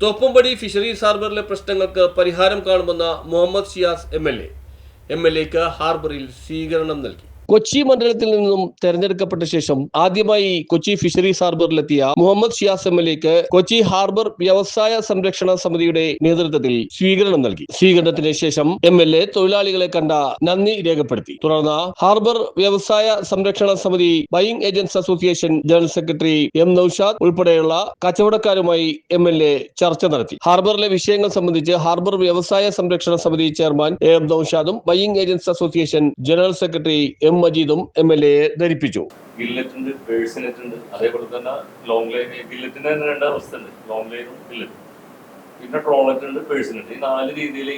Thoppumpady fisheries ഹാർബറിലെ പ്രശ്നങ്ങൾക്ക് പരിഹാരം കാണുമെന്ന Muhammad Shiyas M L എക്ക് ഹാർബറിൽ സ്വീകരണം നൽകി. കൊച്ചി മണ്ഡലത്തിൽ നിന്നും തെരഞ്ഞെടുക്കപ്പെട്ട ശേഷം ആദ്യമായി കൊച്ചി ഫിഷറീസ് ഹാർബറിലെത്തിയ മുഹമ്മദ് ഷിയാസ് എം.എൽ.എക്ക് കൊച്ചി ഹാർബർ വ്യവസായ സംരക്ഷണ സമിതിയുടെ നേതൃത്വത്തിൽ സ്വീകരണം നൽകി. സ്വീകരണത്തിന് ശേഷം എം.എൽ.എ തൊഴിലാളികളെ കണ്ട നന്ദി രേഖപ്പെടുത്തി. തുടർന്ന് ഹാർബർ വ്യവസായ സംരക്ഷണ സമിതി buying agents association general secretary M Naushad ഉൾപ്പെടെയുള്ള കച്ചവടക്കാരുമായി എം.എൽ.എ ചർച്ച നടത്തി. ഹാർബറിലെ വിഷയങ്ങൾ സംബന്ധിച്ച് ഹാർബർ വ്യവസായ സംരക്ഷണ സമിതി ചെയർമാൻ എം നൌഷാദും buying agents association general secretary M മജീദും എം.എൽ.എയെ ധരിപ്പിച്ചു. ഗില്ലറ്റുണ്ട്, പേഴ്സിനെറ്റ് ഉണ്ട്, അതേപോലെ തന്നെ ലോങ് ലൈൻ. ഗില്ലറ്റിന് തന്നെ രണ്ട് അവസ്ഥ ഉണ്ട്, ലോങ് ലൈനും ഗില്ലറ്റും. പിന്നെ ട്രോളറ്റ് ഉണ്ട്, പേഴ്സിനെറ്റ്. ഈ 4 രീതിയിൽ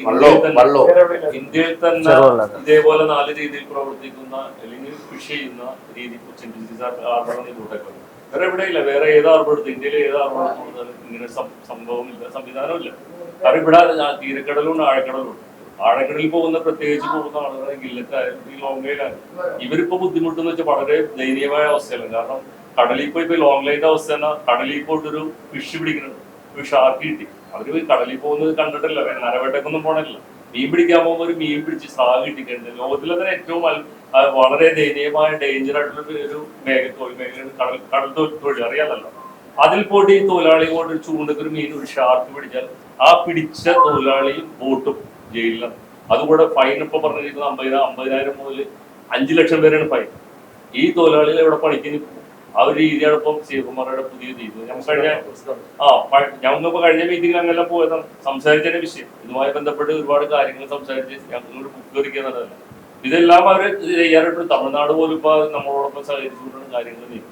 ഇന്ത്യയിൽ തന്നെ ഇതേപോലെ 4 രീതിയിൽ പ്രവർത്തിക്കുന്ന അല്ലെങ്കിൽ കൃഷി ചെയ്യുന്ന രീതി വേറെ എവിടെയില്ല. വേറെ ഏത് ഹാർബർ എടുത്ത് ഇന്ത്യയിലെ ഏത് ഹാർബർ എടുത്താലും ഇങ്ങനെ സംഭവമില്ല, സംവിധാനമില്ല. കാരണം ഇവിടെ തീരക്കടലുണ്ട്, ആഴക്കടലുണ്ട്. ആഴക്കടലിൽ പോകുന്ന പ്രത്യേകിച്ച് പോകുന്ന ആളുകൾ ഗില്ലറ്റായാലും ഈ ലോങ് ലൈനായാലും ഇവരിപ്പോ ബുദ്ധിമുട്ടെന്ന് വെച്ചാൽ വളരെ ദയനീയമായ അവസ്ഥയാണ്. കാരണം കടലിൽ പോയി ഇപ്പൊ ലോങ് ലൈൻ്റെ അവസ്ഥ തന്നെ, കടലിൽ പോയിട്ടൊരു ഫിഷ് പിടിക്കുന്നുണ്ട്, ഒരു ഷാർക്ക് കിട്ടി. അവര് കടലിൽ പോകുന്നത് കണ്ടിട്ടില്ല, നരവേട്ടക്കൊന്നും പോണില്ല. മീൻ പിടിക്കാൻ പോകുമ്പോൾ ഒരു മീൻ പിടിച്ച് സ്രാവ് കിട്ടിയിട്ടുണ്ട്. ലോകത്തിലെ തന്നെ ഏറ്റവും വളരെ ദയനീയമായ ഡേഞ്ചർ ആയിട്ടുള്ള ഒരു തൊഴിൽ മേഖലയാണ് കടൽ തൊഴിൽ, അറിയാമല്ലോ. അതിൽ പോയിട്ട് ഈ തൊഴിലാളി കൊണ്ട് ചൂണ്ടൊക്കെ ഒരു മീൻ, ഒരു ഷാർക്ക് പിടിച്ചാൽ ആ പിടിച്ച തൊഴിലാളിയും ബോട്ടും ജയിലിലാണ്. അതുകൂടെ ഫൈൻ ഇപ്പൊ പറഞ്ഞിരിക്കുന്നത് 50,000 മുതൽ 5 ലക്ഷം വരെയാണ് ഫൈൻ. ഈ തൊഴിലാളികൾ ഇവിടെ പണിക്ക് നിൽക്കും. ആ ഒരു രീതിയാണ് ഇപ്പം ശിവകുമാറുടെ പുതിയ രീതി. ഞങ്ങളിപ്പോ കഴിഞ്ഞ മീറ്റിംഗിൽ അങ്ങനെ പോയതാണ്, സംസാരിച്ചതിന്റെ വിഷയം ഇതുമായി ബന്ധപ്പെട്ട് ഒരുപാട് കാര്യങ്ങൾ സംസാരിച്ച് ഞങ്ങളൊരു ബുക്ക് ഒരുക്കുന്നതല്ല. ഇതെല്ലാം അവര് ചെയ്യാനായിട്ട് തമിഴ്നാട് പോലും ഇപ്പൊ നമ്മളോടൊപ്പം സഹകരിച്ചുകൊണ്ടാണ് കാര്യങ്ങൾ നീക്കും.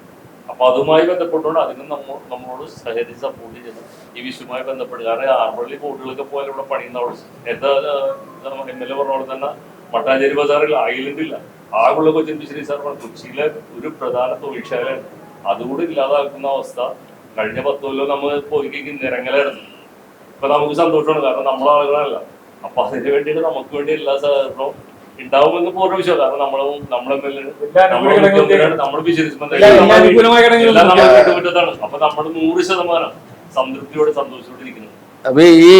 അപ്പൊ അതുമായി ബന്ധപ്പെട്ടുകൊണ്ട് അതിനും നമ്മളോട് സഹകരിച്ച് സപ്പോർട്ട് ചെയ്യണം ഈ വിഷയവുമായി ബന്ധപ്പെട്ട്. കാരണം ഹാർബറിൽ ബോട്ടുകളൊക്കെ പോലെ ഇവിടെ പണിയുന്നവിടെ എന്താ എം.എൽ.എ പറഞ്ഞ പോലെ തന്നെ മട്ടാഞ്ചേരി ബസാറിൽ ഐലൻഡ് ഇല്ല. ആകുള്ള കൊച്ചിൻ ഫിഷറീസ് ഹാർബർ കൊച്ചിയിലെ ഒരു പ്രധാന തൊഴിൽശാലയാണ്. അതുകൂടി ഇല്ലാതാക്കുന്ന അവസ്ഥ കഴിഞ്ഞ 10 കൊല്ലം നമ്മൾ പോയി നിരങ്ങലായിരുന്നു. ഇപ്പൊ നമുക്ക് സന്തോഷമാണ്, കാരണം നമ്മളെ ആളുകളല്ല. അപ്പൊ അതിന് വേണ്ടിയിട്ട് നമുക്ക് വേണ്ടി എല്ലാ സഹകരണവും ഉണ്ടാവുമെന്ന് പൂർണ്ണ വിശ്വാസം. കാരണം നമ്മളെ നമ്മുടെ ബിസിനസ്മെന്റാണ്. അപ്പൊ നമ്മൾ 100% സംതൃപ്തിയോടെ സന്തോഷത്തോടെ ഇരിക്കുന്നത്. അപ്പൊ ഈ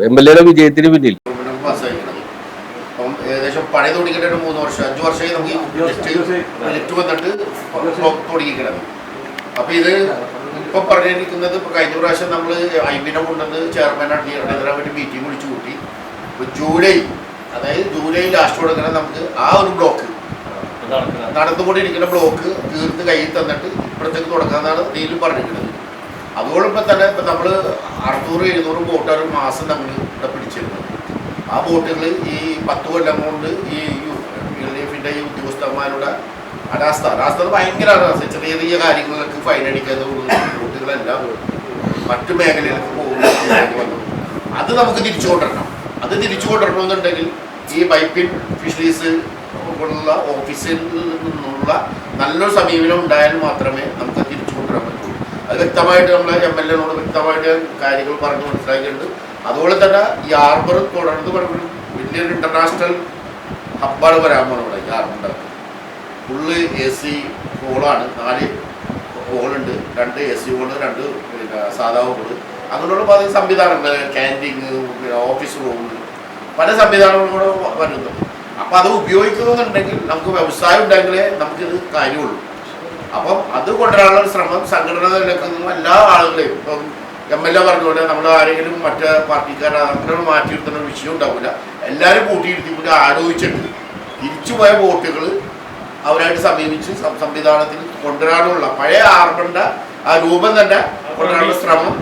എം.എൽ.എയുടെ വിജയത്തിന് പിന്നിൽ ഏകദേശം പണി തുടങ്ങിയിട്ട് 3 വർഷം 5 വർഷമായി നമുക്ക് ലിറ്റ് വന്നിട്ട് തുടങ്ങിക്കിടന്നു. അപ്പൊ ഇത് ഇപ്പൊ പറഞ്ഞിരിക്കുന്നത് ഇപ്പൊ കഴിഞ്ഞ പ്രാവശ്യം നമ്മൾ ഐബിനെ കൊണ്ടുവന്ന് ചെയർമാനായിട്ട് ഇതിനെ വേണ്ടി മീറ്റിംഗ് വിളിച്ചു കൂട്ടി. ജൂലൈ ലാസ്റ്റ് കൊടുക്കണം നമുക്ക് ആ ഒരു ബ്ലോക്ക് നടന്നുകൊണ്ടിരിക്കുന്ന ബ്ലോക്ക് തീർത്ത് കയ്യിൽ തന്നിട്ട് ഇപ്പോഴത്തേക്ക് തുടങ്ങാന്നാണ് ഇതിൽ പറഞ്ഞിരിക്കുന്നത്. അതോടൊപ്പം തന്നെ ഇപ്പം നമ്മൾ 600-700 ബോട്ട് ഒരു മാസം നമ്മൾ ഇവിടെ പിടിച്ചിരുന്നത്. ആ ബോട്ടുകൾ ഈ 10 കൊല്ലം കൊണ്ട് ഈ ULF-ന്റെ ഈ ഉദ്യോഗസ്ഥന്മാരുടെ അനാസ്ഥ ഭയങ്കര അനാസ്ഥ. ചെറിയ ചെറിയ കാര്യങ്ങൾക്ക് ഫൈൻ അടിക്കാതെ ബോട്ടുകളെല്ലാം മറ്റു മേഖലയിലേക്ക് പോകുന്നു. അത് നമുക്ക് തിരിച്ചു കൊണ്ടുവരണം. അത് തിരിച്ചു കൊണ്ടുവരണമെന്നുണ്ടെങ്കിൽ ഈ ബൈപ്പിൻ ഫിഷറീസ് പോലുള്ള ഓഫീസിൽ നിന്നുള്ള നല്ലൊരു സമീപനം ഉണ്ടായാൽ മാത്രമേ നമുക്ക് തിരിച്ചു കൊണ്ടുവരാൻ പറ്റുള്ളൂ. അത് വ്യക്തമായിട്ട് നമ്മളെ എം.എൽ.എനോട് വ്യക്തമായിട്ട് കാര്യങ്ങൾ പറഞ്ഞ് മനസ്സിലാക്കിയിട്ടുണ്ട്. അതുപോലെ തന്നെ ഈ ഹാർബർ തുടർന്ന് വലിയൊരു ഇന്റർനാഷണൽ ഹബ്ബാണ് വരാൻ പോകുന്നത്. ഈ ഹാർബറിൻ്റെ ഫുള്ള് AC ഹോളാണ്. 4 ഹോളുണ്ട്, 2 AC ഹോള്, 2 സാധാ ഹോള്. അങ്ങനെയുള്ള പല സംവിധാനങ്ങൾ, ക്യാൻറ്റീൻ, ഓഫീസ് റൂം, പല സംവിധാനങ്ങളും കൂടെ വരുന്നത്. അപ്പം അത് ഉപയോഗിക്കുന്നുണ്ടെങ്കിൽ നമുക്ക് വ്യവസായം ഉണ്ടെങ്കിലേ നമുക്കിത് കാര്യമുള്ളൂ. അപ്പം അത് കൊണ്ടുവരാനുള്ള ഒരു ശ്രമം സംഘടനകളിലൊക്കെ നിന്നും എല്ലാ ആളുകളെയും, ഇപ്പം എം.എൽ.എ പറഞ്ഞുകൊണ്ട് നമ്മൾ ആരെങ്കിലും മറ്റേ പാർട്ടിക്കാരെ അങ്ങനെ മാറ്റിയിരുത്തുന്ന ഒരു വിഷയം ഉണ്ടാവില്ല. എല്ലാവരും കൂട്ടിയിരുത്തിക്കൂടി ആലോചിച്ചിട്ട് തിരിച്ചുപോയ ബോട്ടുകൾ അവരായിട്ട് സമീപിച്ച് സംവിധാനത്തിൽ കൊണ്ടുവരാനുള്ള പഴയ ഹാർബറിൻ്റെ ആ രൂപം തന്നെ കൊണ്ടുവരാനുള്ള ശ്രമം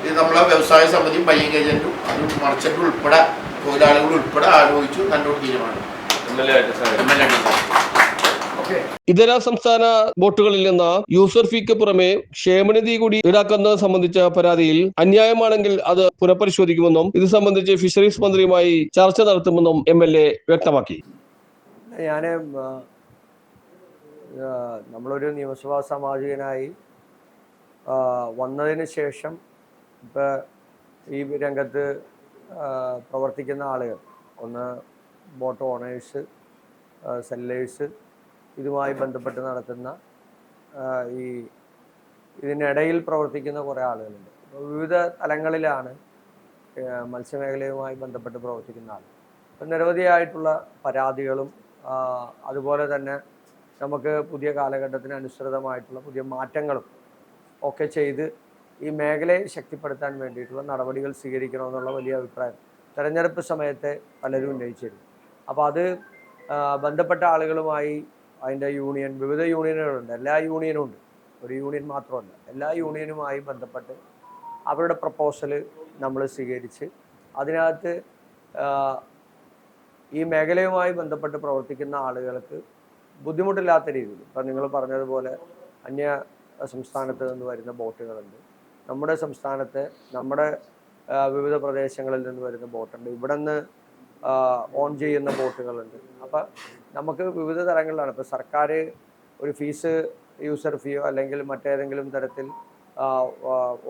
ഇത് നമ്മളെ വ്യവസായ സമിതിയും ബൈയിങ് ഏജന്റും അത് മർച്ചന്റും ഉൾപ്പെടെ തൊഴിലാളികൾ ഉൾപ്പെടെ ആലോചിച്ചു നല്ലൊരു തീരുമാനം. ഇതര സംസ്ഥാന ബോട്ടുകളിൽ നിന്ന് യൂസർ ഫീക്ക് പുറമെ ക്ഷേമനിധി കൂടി ഈടാക്കുന്നത് സംബന്ധിച്ച പരാതിയിൽ അന്യായമാണെങ്കിൽ അത് പുനഃപരിശോധിക്കുമെന്നും ഇത് സംബന്ധിച്ച് ഫിഷറീസ് മന്ത്രിയുമായി ചർച്ച നടത്തുമെന്നും എം.എൽ.എ വ്യക്തമാക്കി. നമ്മളൊരു നിയമസഭാ സാമാജികനായി വന്നതിന് ശേഷം ഇപ്പോൾ ഈ രംഗത്ത് പ്രവർത്തിക്കുന്ന ആളുകൾ, ഒന്ന് ബോട്ട് ഓണേഴ്സ്, സെല്ലേഴ്സ്, ഇതുമായി ബന്ധപ്പെട്ട് നടത്തുന്ന ഇതിനിടയിൽ പ്രവർത്തിക്കുന്ന കുറേ ആളുകളുണ്ട്. വിവിധ തലങ്ങളിലാണ് മത്സ്യമേഖലയുമായി ബന്ധപ്പെട്ട് പ്രവർത്തിക്കുന്ന ആൾ. അപ്പം നിരവധിയായിട്ടുള്ള പരാതികളും അതുപോലെ തന്നെ നമുക്ക് പുതിയ കാലഘട്ടത്തിന് അനുസൃതമായിട്ടുള്ള പുതിയ മാറ്റങ്ങളും ഒക്കെ ചെയ്ത് ഈ മേഖലയെ ശക്തിപ്പെടുത്താൻ വേണ്ടിയിട്ടുള്ള നടപടികൾ സ്വീകരിക്കണമെന്നുള്ള വലിയ അഭിപ്രായം തെരഞ്ഞെടുപ്പ് സമയത്തെ പലരും ഉന്നയിച്ചിരുന്നു. അപ്പോൾ അത് ബന്ധപ്പെട്ട ആളുകളുമായി അതിൻ്റെ യൂണിയൻ, വിവിധ യൂണിയനുകളുണ്ട്, എല്ലാ യൂണിയനും ഉണ്ട്, ഒരു യൂണിയൻ മാത്രമല്ല, എല്ലാ യൂണിയനുമായി ബന്ധപ്പെട്ട് അവരുടെ പ്രപ്പോസൽ നമ്മൾ സ്വീകരിച്ച് അതിനകത്ത് ഈ മേഖലയുമായി ബന്ധപ്പെട്ട് പ്രവർത്തിക്കുന്ന ആളുകൾക്ക് ബുദ്ധിമുട്ടില്ലാത്ത രീതിയിൽ, ഇപ്പം നിങ്ങൾ പറഞ്ഞതുപോലെ അന്യ സംസ്ഥാനത്ത് നിന്ന് വരുന്ന ബോട്ടുകളുണ്ട്, നമ്മുടെ സംസ്ഥാനത്തെ നമ്മുടെ വിവിധ പ്രദേശങ്ങളിൽ നിന്ന് വരുന്ന ബോട്ടുണ്ട്, ഇവിടെ നിന്ന് ഓൺ ചെയ്യുന്ന ബോട്ടുകളുണ്ട്. അപ്പം നമുക്ക് വിവിധ തരങ്ങളിലാണ്. ഇപ്പോൾ സർക്കാർ ഒരു ഫീസ്, യൂസർ ഫീയോ അല്ലെങ്കിൽ മറ്റേതെങ്കിലും തരത്തിൽ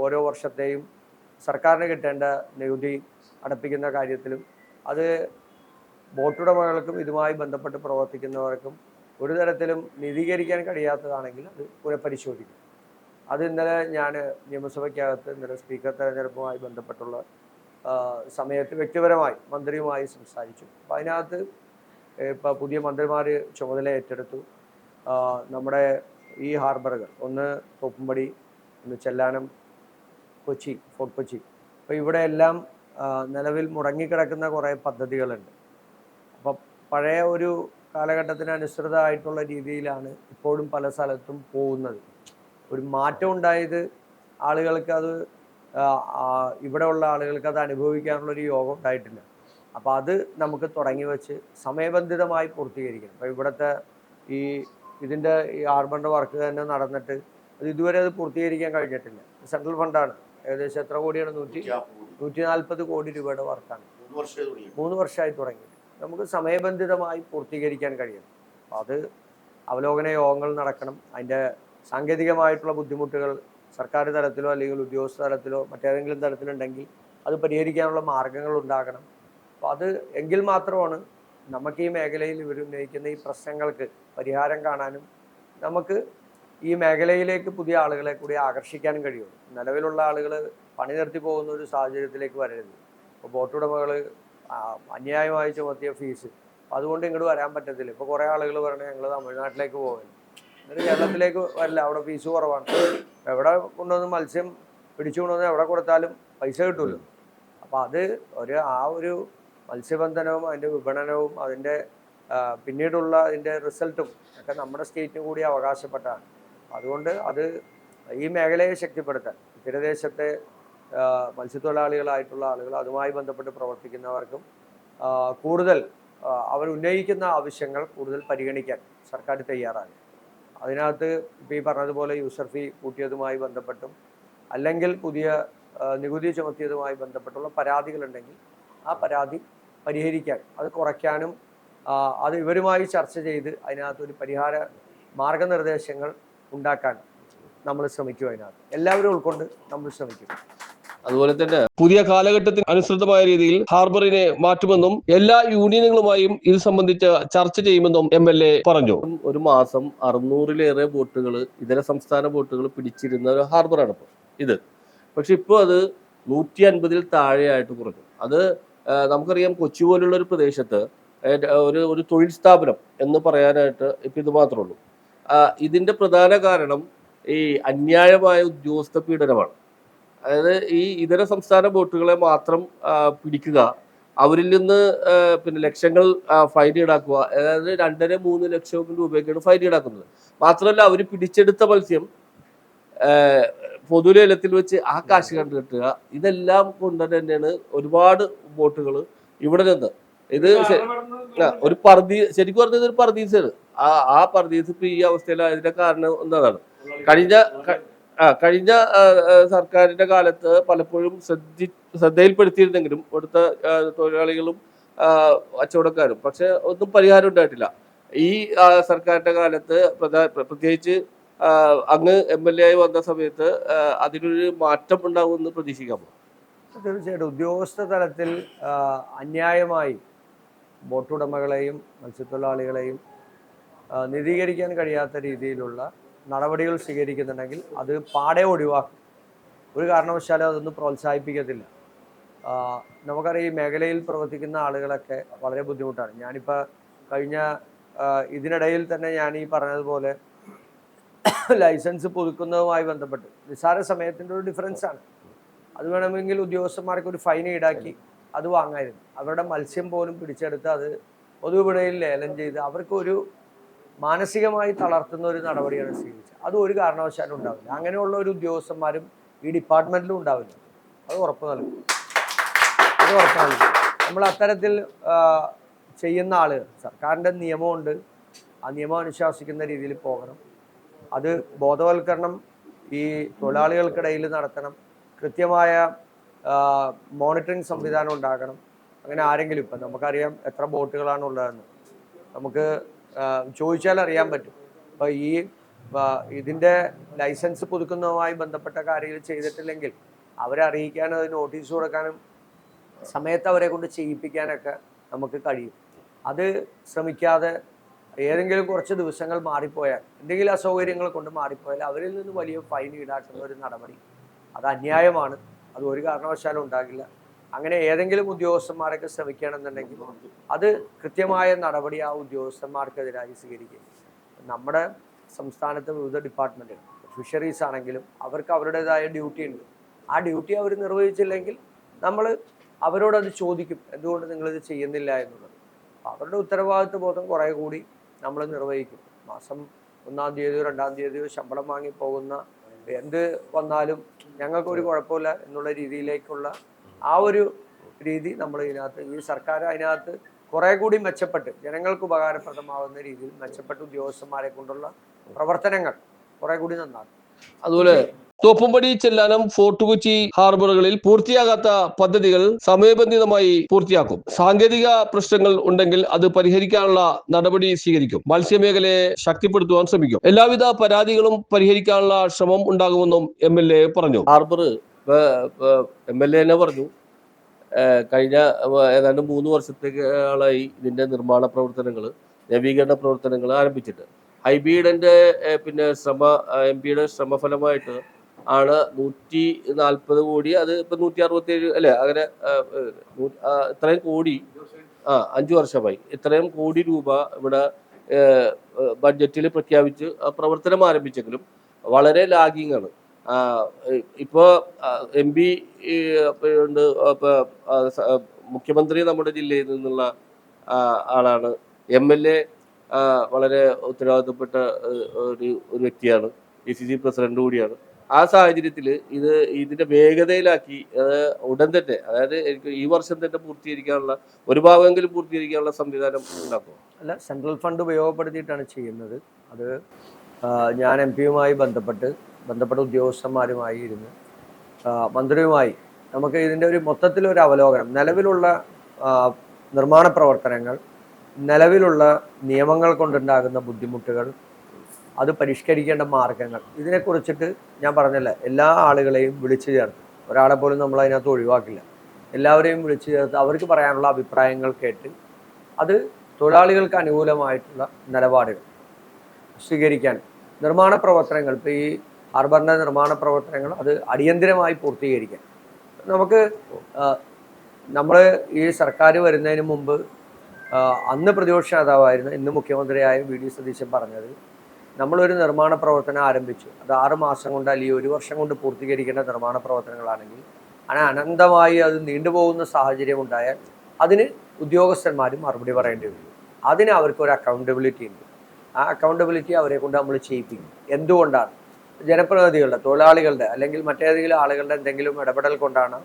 ഓരോ വർഷത്തെയും സർക്കാരിന് കിട്ടേണ്ട നികുതി അടപ്പിക്കുന്ന കാര്യത്തിലും അത് ബോട്ടുടമകൾക്കും ഇതുമായി ബന്ധപ്പെട്ട് പ്രവർത്തിക്കുന്നവർക്കും ഒരു തരത്തിലും നീതീകരിക്കാൻ കഴിയാത്തതാണെങ്കിൽ അത് പുനഃപരിശോധിക്കും. അത് ഇന്നലെ ഞാൻ നിയമസഭയ്ക്കകത്ത് ഇന്നലെ സ്പീക്കർ തെരഞ്ഞെടുപ്പുമായി ബന്ധപ്പെട്ടുള്ള സമയത്ത് വ്യക്തിപരമായി മന്ത്രിയുമായി സംസാരിച്ചു. അപ്പം അതിനകത്ത് ഇപ്പോൾ പുതിയ മന്ത്രിമാർ ചുമതല ഏറ്റെടുത്തു. നമ്മുടെ ഈ ഹാർബറുകൾ, ഒന്ന് തോപ്പുംപടി, ഒന്ന് ചെല്ലാനം, കൊച്ചി, ഫോർട്ട് കൊച്ചി, അപ്പോൾ ഇവിടെ എല്ലാം നിലവിൽ മുടങ്ങിക്കിടക്കുന്ന കുറേ പദ്ധതികളുണ്ട്. അപ്പം പഴയ ഒരു കാലഘട്ടത്തിന് അനുസൃതമായിട്ടുള്ള രീതിയിലാണ് ഇപ്പോഴും പല സ്ഥലത്തും പോകുന്നത്. ഒരു മാറ്റം ഉണ്ടായത് ആളുകൾക്ക് അത് ഇവിടെയുള്ള ആളുകൾക്ക് അത് അനുഭവിക്കാനുള്ളൊരു യോഗം ഉണ്ടായിട്ടില്ല. അപ്പോൾ അത് നമുക്ക് തുടങ്ങി വെച്ച് സമയബന്ധിതമായി പൂർത്തീകരിക്കണം. അപ്പോൾ ഇവിടുത്തെ ഇതിൻ്റെ ഈ ഹാർബറിൻ്റെ വർക്ക് തന്നെ നടന്നിട്ട് അത് ഇതുവരെ അത് പൂർത്തീകരിക്കാൻ കഴിഞ്ഞിട്ടില്ല. സെൻട്രൽ ഫണ്ടാണ്, ഏകദേശം എത്ര കോടിയാണ്? 140 കോടി രൂപയുടെ വർക്കാണ്. 3 വർഷമായി തുടങ്ങി. നമുക്ക് സമയബന്ധിതമായി പൂർത്തീകരിക്കാൻ കഴിയണം. അപ്പോൾ അത് അവലോകന യോഗങ്ങൾ നടക്കണം. അതിൻ്റെ സാങ്കേതികമായിട്ടുള്ള ബുദ്ധിമുട്ടുകൾ സർക്കാർ തലത്തിലോ അല്ലെങ്കിൽ ഉദ്യോഗസ്ഥ തലത്തിലോ മറ്റേതെങ്കിലും തലത്തിലുണ്ടെങ്കിൽ അത് പരിഹരിക്കാനുള്ള മാർഗങ്ങൾ ഉണ്ടാകണം. അപ്പോൾ അത് എങ്കിൽ മാത്രമാണ് നമുക്ക് ഈ മേഖലയിൽ ഇവർ ഉന്നയിക്കുന്ന ഈ പ്രശ്നങ്ങൾക്ക് പരിഹാരം കാണാനും നമുക്ക് ഈ മേഖലയിലേക്ക് പുതിയ ആളുകളെ കൂടി ആകർഷിക്കാനും കഴിയുള്ളൂ. നിലവിലുള്ള ആളുകൾ പണി നിർത്തി പോകുന്ന ഒരു സാഹചര്യത്തിലേക്ക് വരരുത്. ഇപ്പോൾ ബോട്ടുടമകൾ അന്യായമായി ചുമത്തിയ ഫീസ്, അതുകൊണ്ട് ഇങ്ങോട്ട് വരാൻ പറ്റത്തില്ല. ഇപ്പോൾ കുറേ ആളുകൾ പറഞ്ഞാൽ ഞങ്ങൾ തമിഴ്നാട്ടിലേക്ക് പോകണം, എന്നിട്ട് കേരളത്തിലേക്ക് വരില്ല, അവിടെ ഫീസ് കുറവാണ്. എവിടെ കൊണ്ടുവന്ന് മത്സ്യം പിടിച്ചു കൊണ്ടുവന്ന് എവിടെ കൊടുത്താലും പൈസ കിട്ടുമല്ലോ. അപ്പോൾ അത് ഒരു മത്സ്യബന്ധനവും അതിൻ്റെ വിപണനവും അതിൻ്റെ പിന്നീടുള്ള അതിൻ്റെ റിസൾട്ടും ഒക്കെ നമ്മുടെ സ്റ്റേറ്റിന് കൂടി അവകാശപ്പെട്ടാണ്. അതുകൊണ്ട് അത് ഈ മേഖലയെ ശക്തിപ്പെടുത്താൻ തീരദേശത്തെ മത്സ്യത്തൊഴിലാളികളായിട്ടുള്ള ആളുകൾ, അതുമായി ബന്ധപ്പെട്ട് പ്രവർത്തിക്കുന്നവർക്കും കൂടുതൽ അവർ ഉന്നയിക്കുന്ന ആവശ്യങ്ങൾ കൂടുതൽ പരിഗണിക്കാൻ സർക്കാർ തയ്യാറാണ്. അതിനകത്ത് ഇപ്പോൾ ഈ പറഞ്ഞതുപോലെ യൂസർ ഫീ കൂട്ടിയതുമായി ബന്ധപ്പെട്ടും അല്ലെങ്കിൽ പുതിയ നികുതി ചുമത്തിയതുമായി ബന്ധപ്പെട്ടുള്ള പരാതികളുണ്ടെങ്കിൽ ആ പരാതി പരിഹരിക്കാൻ, അത് കുറയ്ക്കാനും അത് ഇവരുമായി ചർച്ച ചെയ്ത് അതിനകത്തൊരു പരിഹാര മാർഗനിർദ്ദേശങ്ങൾ ഉണ്ടാക്കാൻ നമ്മൾ ശ്രമിക്കും. അതിനകത്ത് എല്ലാവരും ഉൾക്കൊണ്ട് നമ്മൾ ശ്രമിക്കും. അതുപോലെ തന്നെ പുതിയ കാലഘട്ടത്തിന് അനുസൃതമായ രീതിയിൽ ഹാർബറിനെ മാറ്റുമെന്നും എല്ലാ യൂണിയനുകളുമായും ഇത് സംബന്ധിച്ച് ചർച്ച ചെയ്യുമെന്നും MLA പറഞ്ഞു. ഒരു മാസം 600-ലേറെ ബോട്ടുകൾ, ഇതര സംസ്ഥാന ബോട്ടുകൾ പിടിച്ചിരുന്ന ഒരു ഹാർബറാണ് ഇപ്പോൾ ഇത്. പക്ഷെ ഇപ്പോൾ അത് 150-ൽ താഴെയായിട്ട് കുറഞ്ഞു. അത് നമുക്കറിയാം, കൊച്ചി പോലുള്ള ഒരു പ്രദേശത്ത് ഒരു തൊഴിൽ സ്ഥാപനം എന്ന് പറയാനായിട്ട് ഇപ്പം ഇത് മാത്രമേ ഉള്ളൂ. ഇതിൻ്റെ പ്രധാന കാരണം ഈ അന്യായമായ ഉദ്യോഗസ്ഥ പീഡനമാണ്. അതായത് ഈ ഇതര സംസ്ഥാന ബോട്ടുകളെ മാത്രം പിടിക്കുക, അവരിൽ നിന്ന് പിന്നെ ലക്ഷങ്ങൾ ഫൈൻ ഈടാക്കുക. അതായത് 2.5-3 ലക്ഷം രൂപയൊക്കെയാണ് ഫൈൻ ഈടാക്കുന്നത്. മാത്രമല്ല, അവർ പിടിച്ചെടുത്ത മത്സ്യം പൊതുലേലത്തിൽ വെച്ച് ആ കാശ് കണ്ടുകിട്ടുക. ഇതെല്ലാം കൊണ്ട് തന്നെയാണ് ഒരുപാട് ബോട്ടുകൾ ഇവിടെ നിന്ന് ഇത് ഒരു ശരിക്കും പറഞ്ഞത് ഒരു പർദീസാണ്. ആ പർദീസ് ഇപ്പൊ ഈ അവസ്ഥയിലായതിന്റെ കാരണം എന്താണ്? കഴിഞ്ഞ സർക്കാരിന്റെ കാലത്ത് പലപ്പോഴും ശ്രദ്ധയിൽപ്പെടുത്തിയിരുന്നെങ്കിലും ഇവിടുത്തെ തൊഴിലാളികളും കച്ചവടക്കാരും, പക്ഷെ ഒന്നും പരിഹാരം ഉണ്ടായിട്ടില്ല. ഈ സർക്കാരിന്റെ കാലത്ത് പ്രത്യേകിച്ച് അങ്ങ് MLA ആയി വന്ന സമയത്ത് അതിനൊരു മാറ്റം ഉണ്ടാകുമെന്ന് പ്രതീക്ഷിക്കാമോ? തീർച്ചയായിട്ടും ഉദ്യോഗസ്ഥ തലത്തിൽ അന്യായമായി ബോട്ടുടമകളെയും മത്സ്യത്തൊഴിലാളികളെയും നീതീകരിക്കാൻ കഴിയാത്ത രീതിയിലുള്ള നടപടികൾ സ്വീകരിക്കുന്നുണ്ടെങ്കിൽ അത് പാടെ ഒഴിവാക്കും. ഒരു കാരണവശാലും അതൊന്നും പ്രോത്സാഹിപ്പിക്കത്തില്ല. നമുക്കറിയാം, ഈ മേഖലയിൽ പ്രവർത്തിക്കുന്ന ആളുകളൊക്കെ വളരെ ബുദ്ധിമുട്ടാണ്. ഞാനിപ്പോൾ കഴിഞ്ഞ ഇതിനിടയിൽ തന്നെ ഞാൻ ഈ പറഞ്ഞതുപോലെ ലൈസൻസ് പുതുക്കുന്നതുമായി ബന്ധപ്പെട്ട് നിസ്സാര സമയത്തിൻ്റെ ഒരു ഡിഫറൻസാണ്. അത് വേണമെങ്കിൽ ഉദ്യോഗസ്ഥന്മാർക്ക് ഒരു ഫൈൻ ഈടാക്കി അത് വാങ്ങായിരുന്നു. അവരുടെ മത്സ്യം പോലും പിടിച്ചെടുത്ത് അത് പൊതുവിപണിയിൽ ലേലം ചെയ്ത് അവർക്കൊരു മാനസികമായി തളർത്തുന്ന ഒരു നടപടിയാണ് സ്വീകരിച്ചത്. അത് ഒരു കാരണവശാലും ഉണ്ടാവില്ല. അങ്ങനെയുള്ള ഒരു ഉദ്യോഗസ്ഥന്മാരും ഈ ഡിപ്പാർട്ട്മെൻറ്റിലും ഉണ്ടാവില്ല. അത് ഉറപ്പ് നൽകും. നമ്മൾ അത്തരത്തിൽ ചെയ്യുന്ന ആളുകൾ, സർക്കാരിൻ്റെ നിയമമുണ്ട്, ആ നിയമം അനുശാസിക്കുന്ന രീതിയിൽ പോകണം. അത് ബോധവൽക്കരണം ഈ തൊഴിലാളികൾക്കിടയിൽ നടത്തണം. കൃത്യമായ മോണിറ്ററിങ് സംവിധാനം ഉണ്ടാകണം. അങ്ങനെ ആരെങ്കിലും, ഇപ്പം നമുക്കറിയാം എത്ര ബോട്ടുകളാണ് ഉള്ളതെന്ന് നമുക്ക് ചോദിച്ചാൽ അറിയാൻ പറ്റും. അപ്പോൾ ഇതിൻ്റെ ലൈസൻസ് പുതുക്കുന്നതുമായി ബന്ധപ്പെട്ട കാര്യങ്ങൾ ചെയ്തിട്ടില്ലെങ്കിൽ അവരെ അറിയിക്കാനും അത് നോട്ടീസ് കൊടുക്കാനും സമയത്ത് അവരെ കൊണ്ട് ചെയ്യിപ്പിക്കാനൊക്കെ നമുക്ക് കഴിയും. അത് ശ്രമിക്കാതെ ഏതെങ്കിലും കുറച്ച് ദിവസങ്ങൾ മാറിപ്പോയാൽ, എന്തെങ്കിലും അസൗകര്യങ്ങൾ കൊണ്ട് മാറിപ്പോയാൽ അവരിൽ നിന്ന് വലിയ ഫൈൻ ഈടാക്കുന്ന ഒരു നടപടി അത് അന്യായമാണ്. അത് ഒരു കാരണവശാലും ഉണ്ടാകില്ല. അങ്ങനെ ഏതെങ്കിലും ഉദ്യോഗസ്ഥന്മാരൊക്കെ ശ്രമിക്കുകയാണെന്നുണ്ടെങ്കിൽ അത് കൃത്യമായ നടപടി ആ ഉദ്യോഗസ്ഥന്മാർക്കെതിരായി സ്വീകരിക്കും. നമ്മുടെ സംസ്ഥാനത്തെ വിവിധ ഡിപ്പാർട്ട്മെൻറ്റുകൾ, ഫിഷറീസ് ആണെങ്കിലും അവർക്ക് അവരുടേതായ ഡ്യൂട്ടി ഉണ്ട്. ആ ഡ്യൂട്ടി അവർ നിർവഹിച്ചില്ലെങ്കിൽ നമ്മൾ അവരോടത് ചോദിക്കും, എന്തുകൊണ്ട് നിങ്ങളിത് ചെയ്യുന്നില്ല എന്നുള്ളത്. അപ്പോൾ അവരുടെ ഉത്തരവാദിത്വ ബോധം കുറേ കൂടി നമ്മൾ നിർവഹിക്കും. മാസം 1-ാം തീയതിയോ 2-ാം തീയതിയോ ശമ്പളം വാങ്ങി പോകുന്ന എന്ത് വന്നാലും ഞങ്ങൾക്കൊരു കുഴപ്പമില്ല എന്നുള്ള രീതിയിലേക്കുള്ള ആ ഒരു രീതി നമ്മൾ ഇതിനകത്ത്, ഈ സർക്കാർ അതിനകത്ത് കുറേ കൂടി മെച്ചപ്പെട്ട് ജനങ്ങൾക്ക് ഉപകാരപ്രദമാവുന്ന രീതിയിൽ മെച്ചപ്പെട്ട ഉദ്യോഗസ്ഥന്മാരെ കൊണ്ടുള്ള പ്രവർത്തനങ്ങൾ കുറേ കൂടി നന്നാക്കും. അതുപോലെ തോപ്പുംപടി, ചെല്ലാനം, ഫോർട്ട് കൊച്ചി ഹാർബറുകളിൽ പൂർത്തിയാകാത്ത പദ്ധതികൾ സമയബന്ധിതമായി പൂർത്തിയാക്കും. സാങ്കേതിക പ്രശ്നങ്ങൾ ഉണ്ടെങ്കിൽ അത് പരിഹരിക്കാനുള്ള നടപടി സ്വീകരിക്കും. മത്സ്യമേഖലയെ ശക്തിപ്പെടുത്തുവാൻ ശ്രമിക്കും. എല്ലാവിധ പരാതികളും പരിഹരിക്കാനുള്ള ശ്രമം ഉണ്ടാകുമെന്നും MLA പറഞ്ഞു. ഹാർബർ MLA തന്നെ പറഞ്ഞു, കഴിഞ്ഞ ഏതാണ്ട് 3 വർഷത്തേക്കാളായി ഇതിന്റെ നിർമ്മാണ പ്രവർത്തനങ്ങൾ, നവീകരണ പ്രവർത്തനങ്ങൾ ആരംഭിച്ചിട്ട്. ഹൈബീഡന്റെ പിന്നെ MPയുടെ ശ്രമഫലമായിട്ട് ആണ് 140 കോടി, അത് ഇപ്പം 167 അല്ലേ, അങ്ങനെ ഇത്രയും കോടി 5 വർഷമായി ഇത്രയും കോടി രൂപ ഇവിടെ ബഡ്ജറ്റിൽ പ്രഖ്യാപിച്ച് പ്രവർത്തനം ആരംഭിച്ചെങ്കിലും വളരെ ലാഗിങ് ആണ്. ഇപ്പോൾ MP ഉണ്ട്, മുഖ്യമന്ത്രി നമ്മുടെ ജില്ലയിൽ നിന്നുള്ള ആളാണ്. MLA വളരെ ഉത്തരവാദിത്തപ്പെട്ട ഒരു വ്യക്തിയാണ്, DCC പ്രസിഡന്റ് കൂടിയാണ്. ആ സാഹചര്യത്തിൽ ഇതിന്റെ വേഗതയിലാക്കി ഉടൻ തന്നെ, അതായത് എനിക്ക് ഈ വർഷം തന്നെ പൂർത്തീകരിക്കാനുള്ള, ഒരു ഭാഗമെങ്കിലും പൂർത്തീകരിക്കാനുള്ള സംവിധാനം ഉണ്ടാക്കും. അല്ല, സെൻട്രൽ ഫണ്ട് ഉപയോഗപ്പെടുത്തിയിട്ടാണ് ചെയ്യുന്നത്. അത് ഞാൻ MP-യുമായി ബന്ധപ്പെട്ട ഉദ്യോഗസ്ഥന്മാരുമായി ഇരുന്ന് മന്ത്രിയുമായി നമുക്ക് ഇതിൻ്റെ ഒരു മൊത്തത്തിലൊരു അവലോകനം, നിലവിലുള്ള നിർമ്മാണ പ്രവർത്തനങ്ങൾ, നിലവിലുള്ള നിയമങ്ങൾ കൊണ്ടുണ്ടാകുന്ന ബുദ്ധിമുട്ടുകൾ, അത് പരിഷ്കരിക്കേണ്ട മാർഗങ്ങൾ, ഇതിനെക്കുറിച്ചിട്ട് ഞാൻ പറഞ്ഞല്ല, എല്ലാ ആളുകളെയും വിളിച്ചു ചേർത്ത്, ഒരാളെ പോലും നമ്മൾ അതിനകത്ത് ഒഴിവാക്കില്ല, എല്ലാവരെയും വിളിച്ചു ചേർത്ത് അവർക്ക് പറയാനുള്ള അഭിപ്രായങ്ങൾ കേട്ട് അത് തൊഴിലാളികൾക്ക് അനുകൂലമായിട്ടുള്ള നിലപാടുകൾ സ്വീകരിക്കാൻ നിർമ്മാണ പ്രവർത്തനങ്ങൾ, ഇപ്പോൾ ഈ ഹാർബറിൻ്റെ നിർമ്മാണ പ്രവർത്തനങ്ങൾ അത് അടിയന്തിരമായി പൂർത്തീകരിക്കാൻ നമ്മൾ ഈ സർക്കാർ വരുന്നതിന് മുമ്പ് അന്ന് പ്രതിപക്ഷ നേതാവായിരുന്നു, ഇന്ന് മുഖ്യമന്ത്രിയായ VD സതീശൻ പറഞ്ഞത്, നമ്മളൊരു നിർമ്മാണ പ്രവർത്തനം ആരംഭിച്ചു, അത് 6 മാസം കൊണ്ട് അല്ലെങ്കിൽ 1 വർഷം കൊണ്ട് പൂർത്തീകരിക്കേണ്ട നിർമ്മാണ പ്രവർത്തനങ്ങളാണെങ്കിൽ അനന്തമായി അത് നീണ്ടുപോകുന്ന സാഹചര്യം ഉണ്ടായാൽ അതിന് ഉദ്യോഗസ്ഥന്മാരും മറുപടി പറയേണ്ടി വരും. അതിന് അവർക്കൊരു അക്കൗണ്ടബിലിറ്റി ഉണ്ട്. ആ അക്കൗണ്ടബിലിറ്റി അവരെ കൊണ്ട് നമ്മൾ ചെയ്യിപ്പിക്കും. എന്തുകൊണ്ടാണ്? ജനപ്രതിനിധികളുടെ, തൊഴിലാളികളുടെ അല്ലെങ്കിൽ മറ്റേതെങ്കിലും ആളുകളുടെ എന്തെങ്കിലും ഇടപെടൽ കൊണ്ടാണ്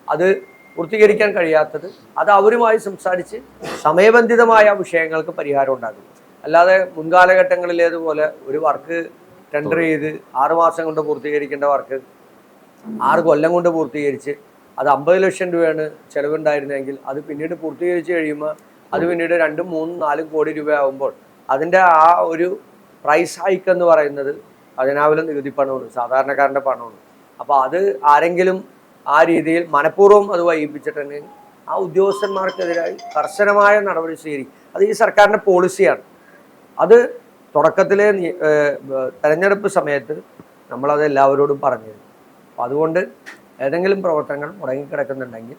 അത് പൂർത്തീകരിക്കാൻ കഴിയാത്തത്. അത് അവരുമായി സംസാരിച്ച് സമയബന്ധിതമായ വിഷയങ്ങൾക്ക് പരിഹാരം ഉണ്ടാകും. അല്ലാതെ മുൻകാലഘട്ടങ്ങളിലേതുപോലെ ഒരു വർക്ക് ടെൻഡർ ചെയ്ത് 6 മാസം കൊണ്ട് പൂർത്തീകരിക്കേണ്ട വർക്ക് 6 കൊല്ലം കൊണ്ട് പൂർത്തീകരിച്ച് അത് 50 ലക്ഷം രൂപയാണ് ചിലവുണ്ടായിരുന്നെങ്കിൽ അത് പിന്നീട് പൂർത്തീകരിച്ച് കഴിയുമ്പോൾ അത് പിന്നീട് 2, 3, 4 കോടി രൂപയാകുമ്പോൾ അതിൻ്റെ ആ ഒരു പ്രൈസ് ഹൈക്ക് എന്ന് പറയുന്നത് അതിനാവിലും നികുതി പണമാണ്, സാധാരണക്കാരൻ്റെ പണമാണ്. അപ്പോൾ അത് ആരെങ്കിലും ആ രീതിയിൽ മനഃപൂർവ്വം അത് വൈകിപ്പിച്ചിട്ടുണ്ടെങ്കിൽ ആ ഉദ്യോഗസ്ഥന്മാർക്കെതിരായി കർശനമായ നടപടി സ്വീകരിക്കും. അത് ഈ സർക്കാരിൻ്റെ പോളിസിയാണ്. അത് തുടക്കത്തിലെ തെരഞ്ഞെടുപ്പ് സമയത്ത് നമ്മളത് എല്ലാവരോടും പറഞ്ഞിരുന്നു. അപ്പോൾ അതുകൊണ്ട് ഏതെങ്കിലും പ്രവർത്തനങ്ങൾ മുടങ്ങിക്കിടക്കുന്നുണ്ടെങ്കിൽ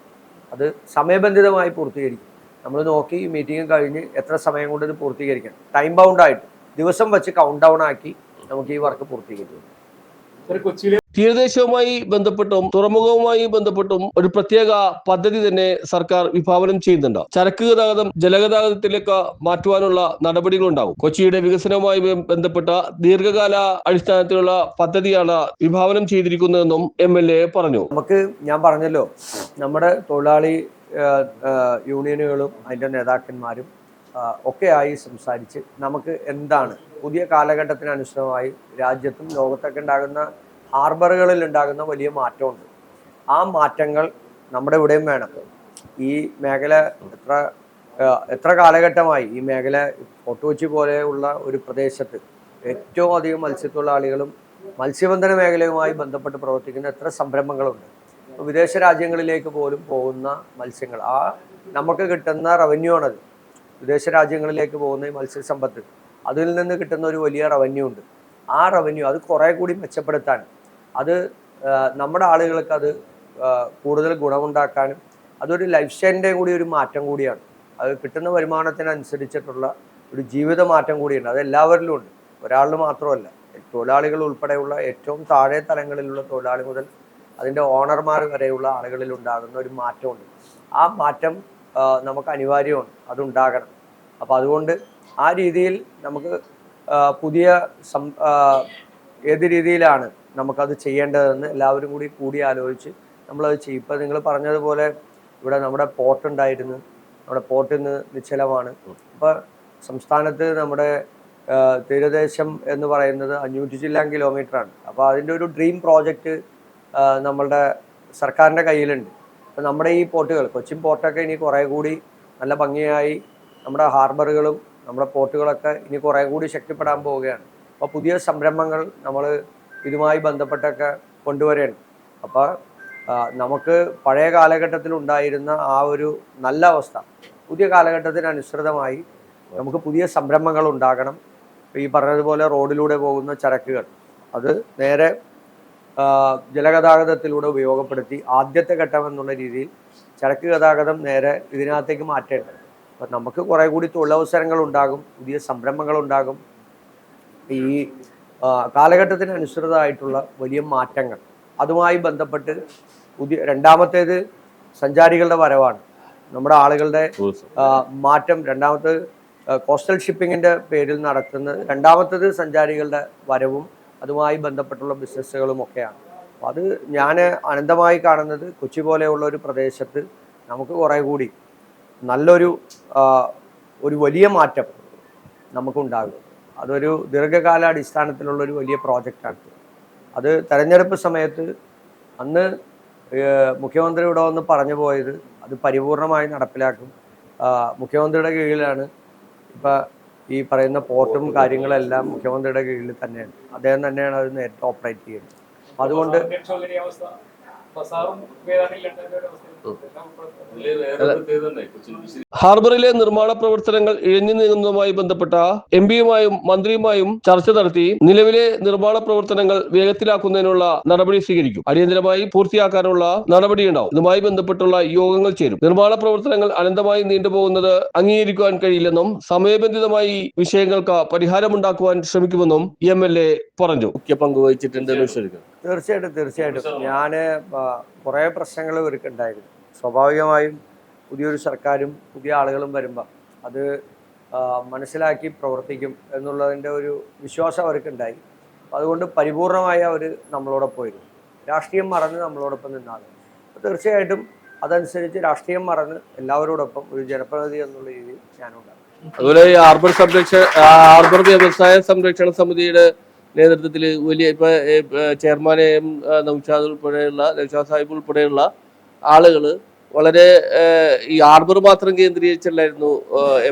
അത് സമയബന്ധിതമായി പൂർത്തീകരിക്കും. നമ്മൾ നോക്കി ഈ മീറ്റിംഗ് കഴിഞ്ഞ് എത്ര സമയം കൊണ്ട് ഇത് പൂർത്തീകരിക്കണം, ടൈം ബൗണ്ടായിട്ട് ദിവസം വെച്ച് കൗണ്ട് ഡൗൺ ആക്കി നമുക്ക് ഈ വർക്ക് പൂർത്തീകരിക്കും. തീരദേശവുമായി ബന്ധപ്പെട്ടും തുറമുഖവുമായി ബന്ധപ്പെട്ടും ഒരു പ്രത്യേക പദ്ധതി തന്നെ സർക്കാർ വിഭാവനം ചെയ്യുന്നുണ്ട്. ചരക്ക് ഗതാഗതം ജലഗതാഗതത്തിലേക്ക് മാറ്റുവാനുള്ള നടപടികളുണ്ടാവും. കൊച്ചിയുടെ വികസനവുമായി ബന്ധപ്പെട്ട ദീർഘകാല അടിസ്ഥാനത്തിലുള്ള പദ്ധതിയാണ് വിഭാവനം ചെയ്തിരിക്കുന്നതെന്നും MLA പറഞ്ഞു. നമുക്ക് ഞാൻ പറഞ്ഞല്ലോ, നമ്മുടെ തൊഴിലാളി യൂണിയനുകളും അതിൻ്റെ നേതാക്കന്മാരും ഒക്കെയായി സംസാരിച്ച് നമുക്ക് എന്താണ് പുതിയ കാലഘട്ടത്തിനനുസൃതമായി രാജ്യത്തും ലോകത്തൊക്കെ ഉണ്ടാകുന്ന ഹാർബറുകളിൽ ഉണ്ടാകുന്ന വലിയ മാറ്റമുണ്ട്. ആ മാറ്റങ്ങൾ നമ്മുടെ ഇവിടെയും വേണം. ഈ മേഖല എത്ര കാലഘട്ടമായി ഈ മേഖല ഫോർട്ട് കൊച്ചി പോലെയുള്ള ഒരു പ്രദേശത്ത് ഏറ്റവും അധികം മത്സ്യത്തൊഴിലാളികളും മത്സ്യബന്ധന മേഖലയുമായി ബന്ധപ്പെട്ട് പ്രവർത്തിക്കുന്ന എത്ര സംരംഭങ്ങളുണ്ട്. വിദേശ രാജ്യങ്ങളിലേക്ക് പോലും പോകുന്ന മത്സ്യങ്ങൾ, ആ നമുക്ക് കിട്ടുന്ന റവന്യൂ ആണത്. വിദേശ രാജ്യങ്ങളിലേക്ക് പോകുന്ന ഈ മത്സ്യസമ്പത്ത്, അതിൽ നിന്ന് കിട്ടുന്ന ഒരു വലിയ റവന്യൂ ഉണ്ട്. ആ റവന്യൂ അത് കുറേ കൂടി മെച്ചപ്പെടുത്താൻ, അത് നമ്മുടെ ആളുകൾക്ക് അത് കൂടുതൽ ഗുണമുണ്ടാക്കാനും അതൊരു ലൈഫ് സ്റ്റൈലിൻ്റെയും കൂടി ഒരു മാറ്റം കൂടിയാണ്. അത് കിട്ടുന്ന വരുമാനത്തിനനുസരിച്ചിട്ടുള്ള ഒരു ജീവിത മാറ്റം കൂടിയുണ്ട്. അത് എല്ലാവരിലും ഉണ്ട്, ഒരാളിൽ മാത്രമല്ല. തൊഴിലാളികൾ ഉൾപ്പെടെയുള്ള ഏറ്റവും താഴെ തലങ്ങളിലുള്ള തൊഴിലാളി മുതൽ അതിൻ്റെ ഓണർമാർ വരെയുള്ള ആളുകളിൽ ഉണ്ടാകുന്ന ഒരു മാറ്റമുണ്ട്. ആ മാറ്റം നമുക്ക് അനിവാര്യമാണ്, അതുണ്ടാകണം. അപ്പോൾ അതുകൊണ്ട് ആ രീതിയിൽ നമുക്ക് പുതിയ ഏത് രീതിയിലാണ് നമുക്കത് ചെയ്യേണ്ടതെന്ന് എല്ലാവരും കൂടി ആലോചിച്ച് നമ്മളത് ചെയ്യും. ഇപ്പോൾ നിങ്ങൾ പറഞ്ഞതുപോലെ ഇവിടെ നമ്മുടെ പോർട്ട് ഉണ്ടായിരുന്നു, നമ്മുടെ പോർട്ട് ഇന്ന് നിശ്ചലമാണ്. അപ്പോൾ സംസ്ഥാനത്ത് നമ്മുടെ തീരദേശം എന്ന് പറയുന്നത് 500 ചില്ലാൻ കിലോമീറ്ററാണ്. അപ്പോൾ അതിൻ്റെ ഒരു ഡ്രീം പ്രോജക്റ്റ് നമ്മളുടെ സർക്കാരിൻ്റെ കയ്യിലുണ്ട്. അപ്പോൾ നമ്മുടെ ഈ പോർട്ടുകൾ, കൊച്ചിൻ പോർട്ടൊക്കെ ഇനി കുറേ കൂടി നല്ല ഭംഗിയായി, നമ്മുടെ ഹാർബറുകളും നമ്മുടെ പോർട്ടുകളൊക്കെ ഇനി കുറേ കൂടി ശക്തിപ്പെടാൻ പോവുകയാണ്. അപ്പോൾ പുതിയ സംരംഭങ്ങൾ നമ്മൾ ഇതുമായി ബന്ധപ്പെട്ടൊക്കെ കൊണ്ടുവരികയാണ്. അപ്പോൾ നമുക്ക് പഴയ കാലഘട്ടത്തിൽ ഉണ്ടായിരുന്ന ആ ഒരു നല്ല അവസ്ഥ പുതിയ കാലഘട്ടത്തിനനുസൃതമായി നമുക്ക് പുതിയ സംരംഭങ്ങൾ ഉണ്ടാകണം. ഈ പറഞ്ഞതുപോലെ റോഡിലൂടെ പോകുന്ന ചരക്കുകൾ അത് നേരെ ജലഗതാഗതത്തിലൂടെ ഉപയോഗപ്പെടുത്തി ആദ്യത്തെ ഘട്ടം എന്നുള്ള രീതിയിൽ ചരക്ക് ഗതാഗതം നേരെ ഇതിനകത്തേക്ക് മാറ്റേണ്ടത്. അപ്പം നമുക്ക് കുറേ കൂടി തൊഴിലവസരങ്ങൾ ഉണ്ടാകും, പുതിയ സംരംഭങ്ങൾ ഉണ്ടാകും. ഈ കാലഘട്ടത്തിനനുസൃതമായിട്ടുള്ള വലിയ മാറ്റങ്ങൾ, അതുമായി ബന്ധപ്പെട്ട് രണ്ടാമത്തേത് സഞ്ചാരികളുടെ വരവാണ്. നമ്മുടെ ആളുകളുടെ മാറ്റം. രണ്ടാമത്തേത് കോസ്റ്റൽ ഷിപ്പിങ്ങിൻ്റെ പേരിൽ നടത്തുന്നത്. രണ്ടാമത്തേത് സഞ്ചാരികളുടെ വരവും അതുമായി ബന്ധപ്പെട്ടുള്ള ബിസിനസ്സുകളും ഒക്കെയാണ്. അപ്പോൾ അത് ഞാൻ അനന്തമായി കാണുന്നത് കൊച്ചി പോലെയുള്ള ഒരു പ്രദേശത്ത് നമുക്ക് കുറേ കൂടി നല്ലൊരു വലിയ മാറ്റം നമുക്കുണ്ടാകും. അതൊരു ദീർഘകാല അടിസ്ഥാനത്തിലുള്ളൊരു വലിയ പ്രോജക്റ്റാണ്. അത് തെരഞ്ഞെടുപ്പ് സമയത്ത് അന്ന് മുഖ്യമന്ത്രി ഇവിടെ വന്ന് പറഞ്ഞു പോയത് അത് പരിപൂർണമായി നടപ്പിലാക്കും. മുഖ്യമന്ത്രിയുടെ കീഴിലാണ് ഇപ്പം ഈ പറയുന്ന പോർട്ടും കാര്യങ്ങളെല്ലാം മുഖ്യമന്ത്രിയുടെ കീഴിൽ തന്നെയാണ്. അദ്ദേഹം തന്നെയാണ് അത് നേരിട്ട് ഓപ്പറേറ്റ് ചെയ്യുന്നത്. അതുകൊണ്ട് ഹാർബറിലെ നിർമ്മാണ പ്രവർത്തനങ്ങൾ ഇഴഞ്ഞു നീങ്ങുന്നതുമായി ബന്ധപ്പെട്ട MPയുമായും മന്ത്രിയുമായും ചർച്ച നടത്തി നിലവിലെ നിർമ്മാണ പ്രവർത്തനങ്ങൾ വേഗത്തിലാക്കുന്നതിനുള്ള നടപടി സ്വീകരിക്കും. അടിയന്തരമായി പൂർത്തിയാക്കാനുള്ള നടപടിയുണ്ടാവും. ഇതുമായി ബന്ധപ്പെട്ടുള്ള യോഗങ്ങൾ ചേരും. നിർമ്മാണ പ്രവർത്തനങ്ങൾ അനന്തമായി നീണ്ടുപോകുന്നത് അംഗീകരിക്കുവാൻ കഴിയില്ലെന്നും സമയബന്ധിതമായി വിഷയങ്ങൾക്ക് പരിഹാരമുണ്ടാക്കുവാൻ ശ്രമിക്കുമെന്നും MLA പറഞ്ഞു. മുഖ്യ പങ്കുവഹിച്ചിട്ടുണ്ട്. തീർച്ചയായിട്ടും ഞാൻ കുറേ പ്രശ്നങ്ങൾ ഇവർക്കുണ്ടായിരുന്നു. സ്വാഭാവികമായും പുതിയൊരു സർക്കാരും പുതിയ ആളുകളും വരുമ്പോൾ അത് മനസ്സിലാക്കി പ്രവർത്തിക്കും എന്നുള്ളതിൻ്റെ ഒരു വിശ്വാസം അവർക്കുണ്ടായി. അതുകൊണ്ട് പരിപൂർണമായി അവർ നമ്മളോടൊപ്പം പോയിരുന്നു. രാഷ്ട്രീയം മറന്ന് നമ്മളോടൊപ്പം നിന്നാണ്. തീർച്ചയായിട്ടും അതനുസരിച്ച് രാഷ്ട്രീയം മറന്ന് എല്ലാവരോടൊപ്പം ഒരു ജനപ്രതിനിധി എന്നുള്ള രീതിയിൽ ഞാനുണ്ടാകും. അതുപോലെ ഈ ഹാർബർ വ്യവസായ സംരക്ഷണ സമിതിയുടെ നേതൃത്വത്തിൽ വലിയ ചെയർമാനെ നൗഷാദ് സാഹിബ് ഉൾപ്പെടെയുള്ള ആളുകൾ വളരെ ഈ ഹാർബർ മാത്രം കേന്ദ്രീകരിച്ചല്ലായിരുന്നു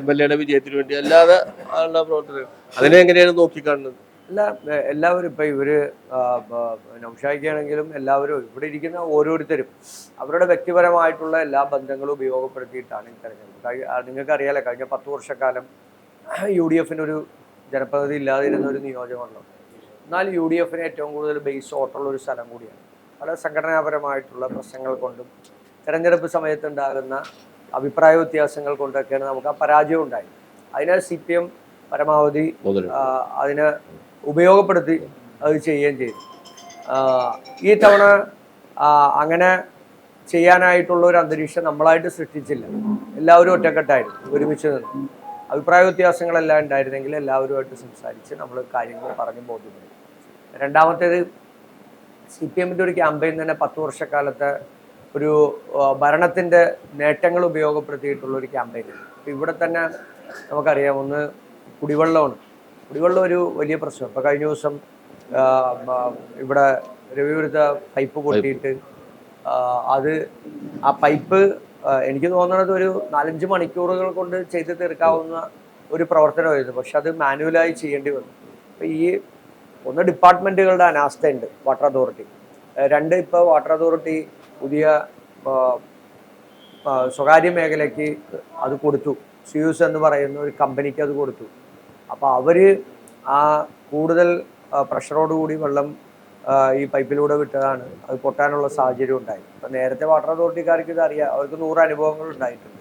MLAയുടെ വിജയത്തിന് വേണ്ടി, അല്ലാതെ ആളുടെ പ്രവർത്തനം അതിനെ എങ്ങനെയാണ് നോക്കിക്കാണുന്നത്? എല്ലാവരും ഇപ്പം ഇവർ നൗഷാദിക്കാണെങ്കിലും എല്ലാവരും ഇവിടെ ഇരിക്കുന്ന ഓരോരുത്തരും അവരുടെ വ്യക്തിപരമായിട്ടുള്ള എല്ലാ ബന്ധങ്ങളും ഉപയോഗപ്പെടുത്തിയിട്ടാണ് ഈ തെരഞ്ഞെടുപ്പ്. നിങ്ങൾക്കറിയാലോ, കഴിഞ്ഞ 10 വർഷക്കാലം UDFനൊരു ജനപ്രതിനിധി ഇല്ലാതിരുന്ന ഒരു നിയോജകമണ്ഡലം. എന്നാൽ UDFന് ഏറ്റവും കൂടുതൽ ബേസ് വോട്ടുള്ള ഒരു സ്ഥലം കൂടിയാണ്. പല സംഘടനാപരമായിട്ടുള്ള പ്രശ്നങ്ങൾ കൊണ്ടും തെരഞ്ഞെടുപ്പ് സമയത്തുണ്ടാകുന്ന അഭിപ്രായ വ്യത്യാസങ്ങൾ കൊണ്ടൊക്കെയാണ് നമുക്ക് ആ പരാജയം ഉണ്ടായത്. അതിനെ CPM പരമാവധി അതിനെ ഉപയോഗപ്പെടുത്തി അത് ചെയ്യുകയും ചെയ്തു. ഈ തവണ അങ്ങനെ ചെയ്യാനായിട്ടുള്ള ഒരു അന്തരീക്ഷം നമ്മളായിട്ട് സൃഷ്ടിച്ചില്ല. എല്ലാവരും ഒറ്റക്കെട്ടായിരുന്നു, ഒരുമിച്ച് നിന്ന്. അഭിപ്രായ വ്യത്യാസങ്ങളെല്ലാം ഉണ്ടായിരുന്നെങ്കിൽ എല്ലാവരുമായിട്ട് സംസാരിച്ച് നമ്മൾ കാര്യങ്ങൾ പറഞ്ഞു ബോധ്യപ്പെടും. രണ്ടാമത്തേത് CPMൻ്റെ ഒരു ക്യാമ്പയിൻ തന്നെ 10 വർഷക്കാലത്തെ ഒരു ഭരണത്തിൻ്റെ നേട്ടങ്ങൾ ഉപയോഗപ്പെടുത്തിയിട്ടുള്ള ഒരു ക്യാമ്പയിനാണ്. അപ്പോൾ ഇവിടെ തന്നെ നമുക്കറിയാം, ഒന്ന് കുടിവെള്ളമാണ്. കുടിവെള്ളം ഒരു വലിയ പ്രശ്നം. ഇപ്പോൾ കഴിഞ്ഞ ദിവസം ഇവിടെ രവിപുരത്തെ പൈപ്പ് പൊട്ടിയിട്ട് ആ പൈപ്പ് എനിക്ക് തോന്നുന്നത് ഒരു 4-5 മണിക്കൂറുകൾ കൊണ്ട് ചെയ്ത് തീർക്കാവുന്ന ഒരു പ്രവർത്തനമായിരുന്നു. പക്ഷെ അത് മാനുവലായി ചെയ്യേണ്ടി വന്നു. അപ്പോൾ ഈ ഒന്ന് ഡിപ്പാർട്ട്മെൻറ്റുകളുടെ അനാസ്ഥയുണ്ട്, വാട്ടർ അതോറിറ്റി. 2 ഇപ്പോൾ വാട്ടർ അതോറിറ്റി പുതിയ സ്വകാര്യ മേഖലയ്ക്ക് അത് കൊടുത്തു. സ്യൂസ് എന്ന് പറയുന്ന ഒരു കമ്പനിക്ക് അത് കൊടുത്തു. അപ്പോൾ അവർ ആ കൂടുതൽ പ്രഷറോടുകൂടി വെള്ളം ഈ പൈപ്പിലൂടെ വിട്ടതാണ് അത് പൊട്ടാനുള്ള സാഹചര്യം ഉണ്ടായി. അപ്പം നേരത്തെ വാട്ടർ അതോറിറ്റിക്കാർക്ക് ഇത് അറിയാം, അവർക്ക് 100 അനുഭവങ്ങൾ ഉണ്ടായിട്ടുണ്ട്.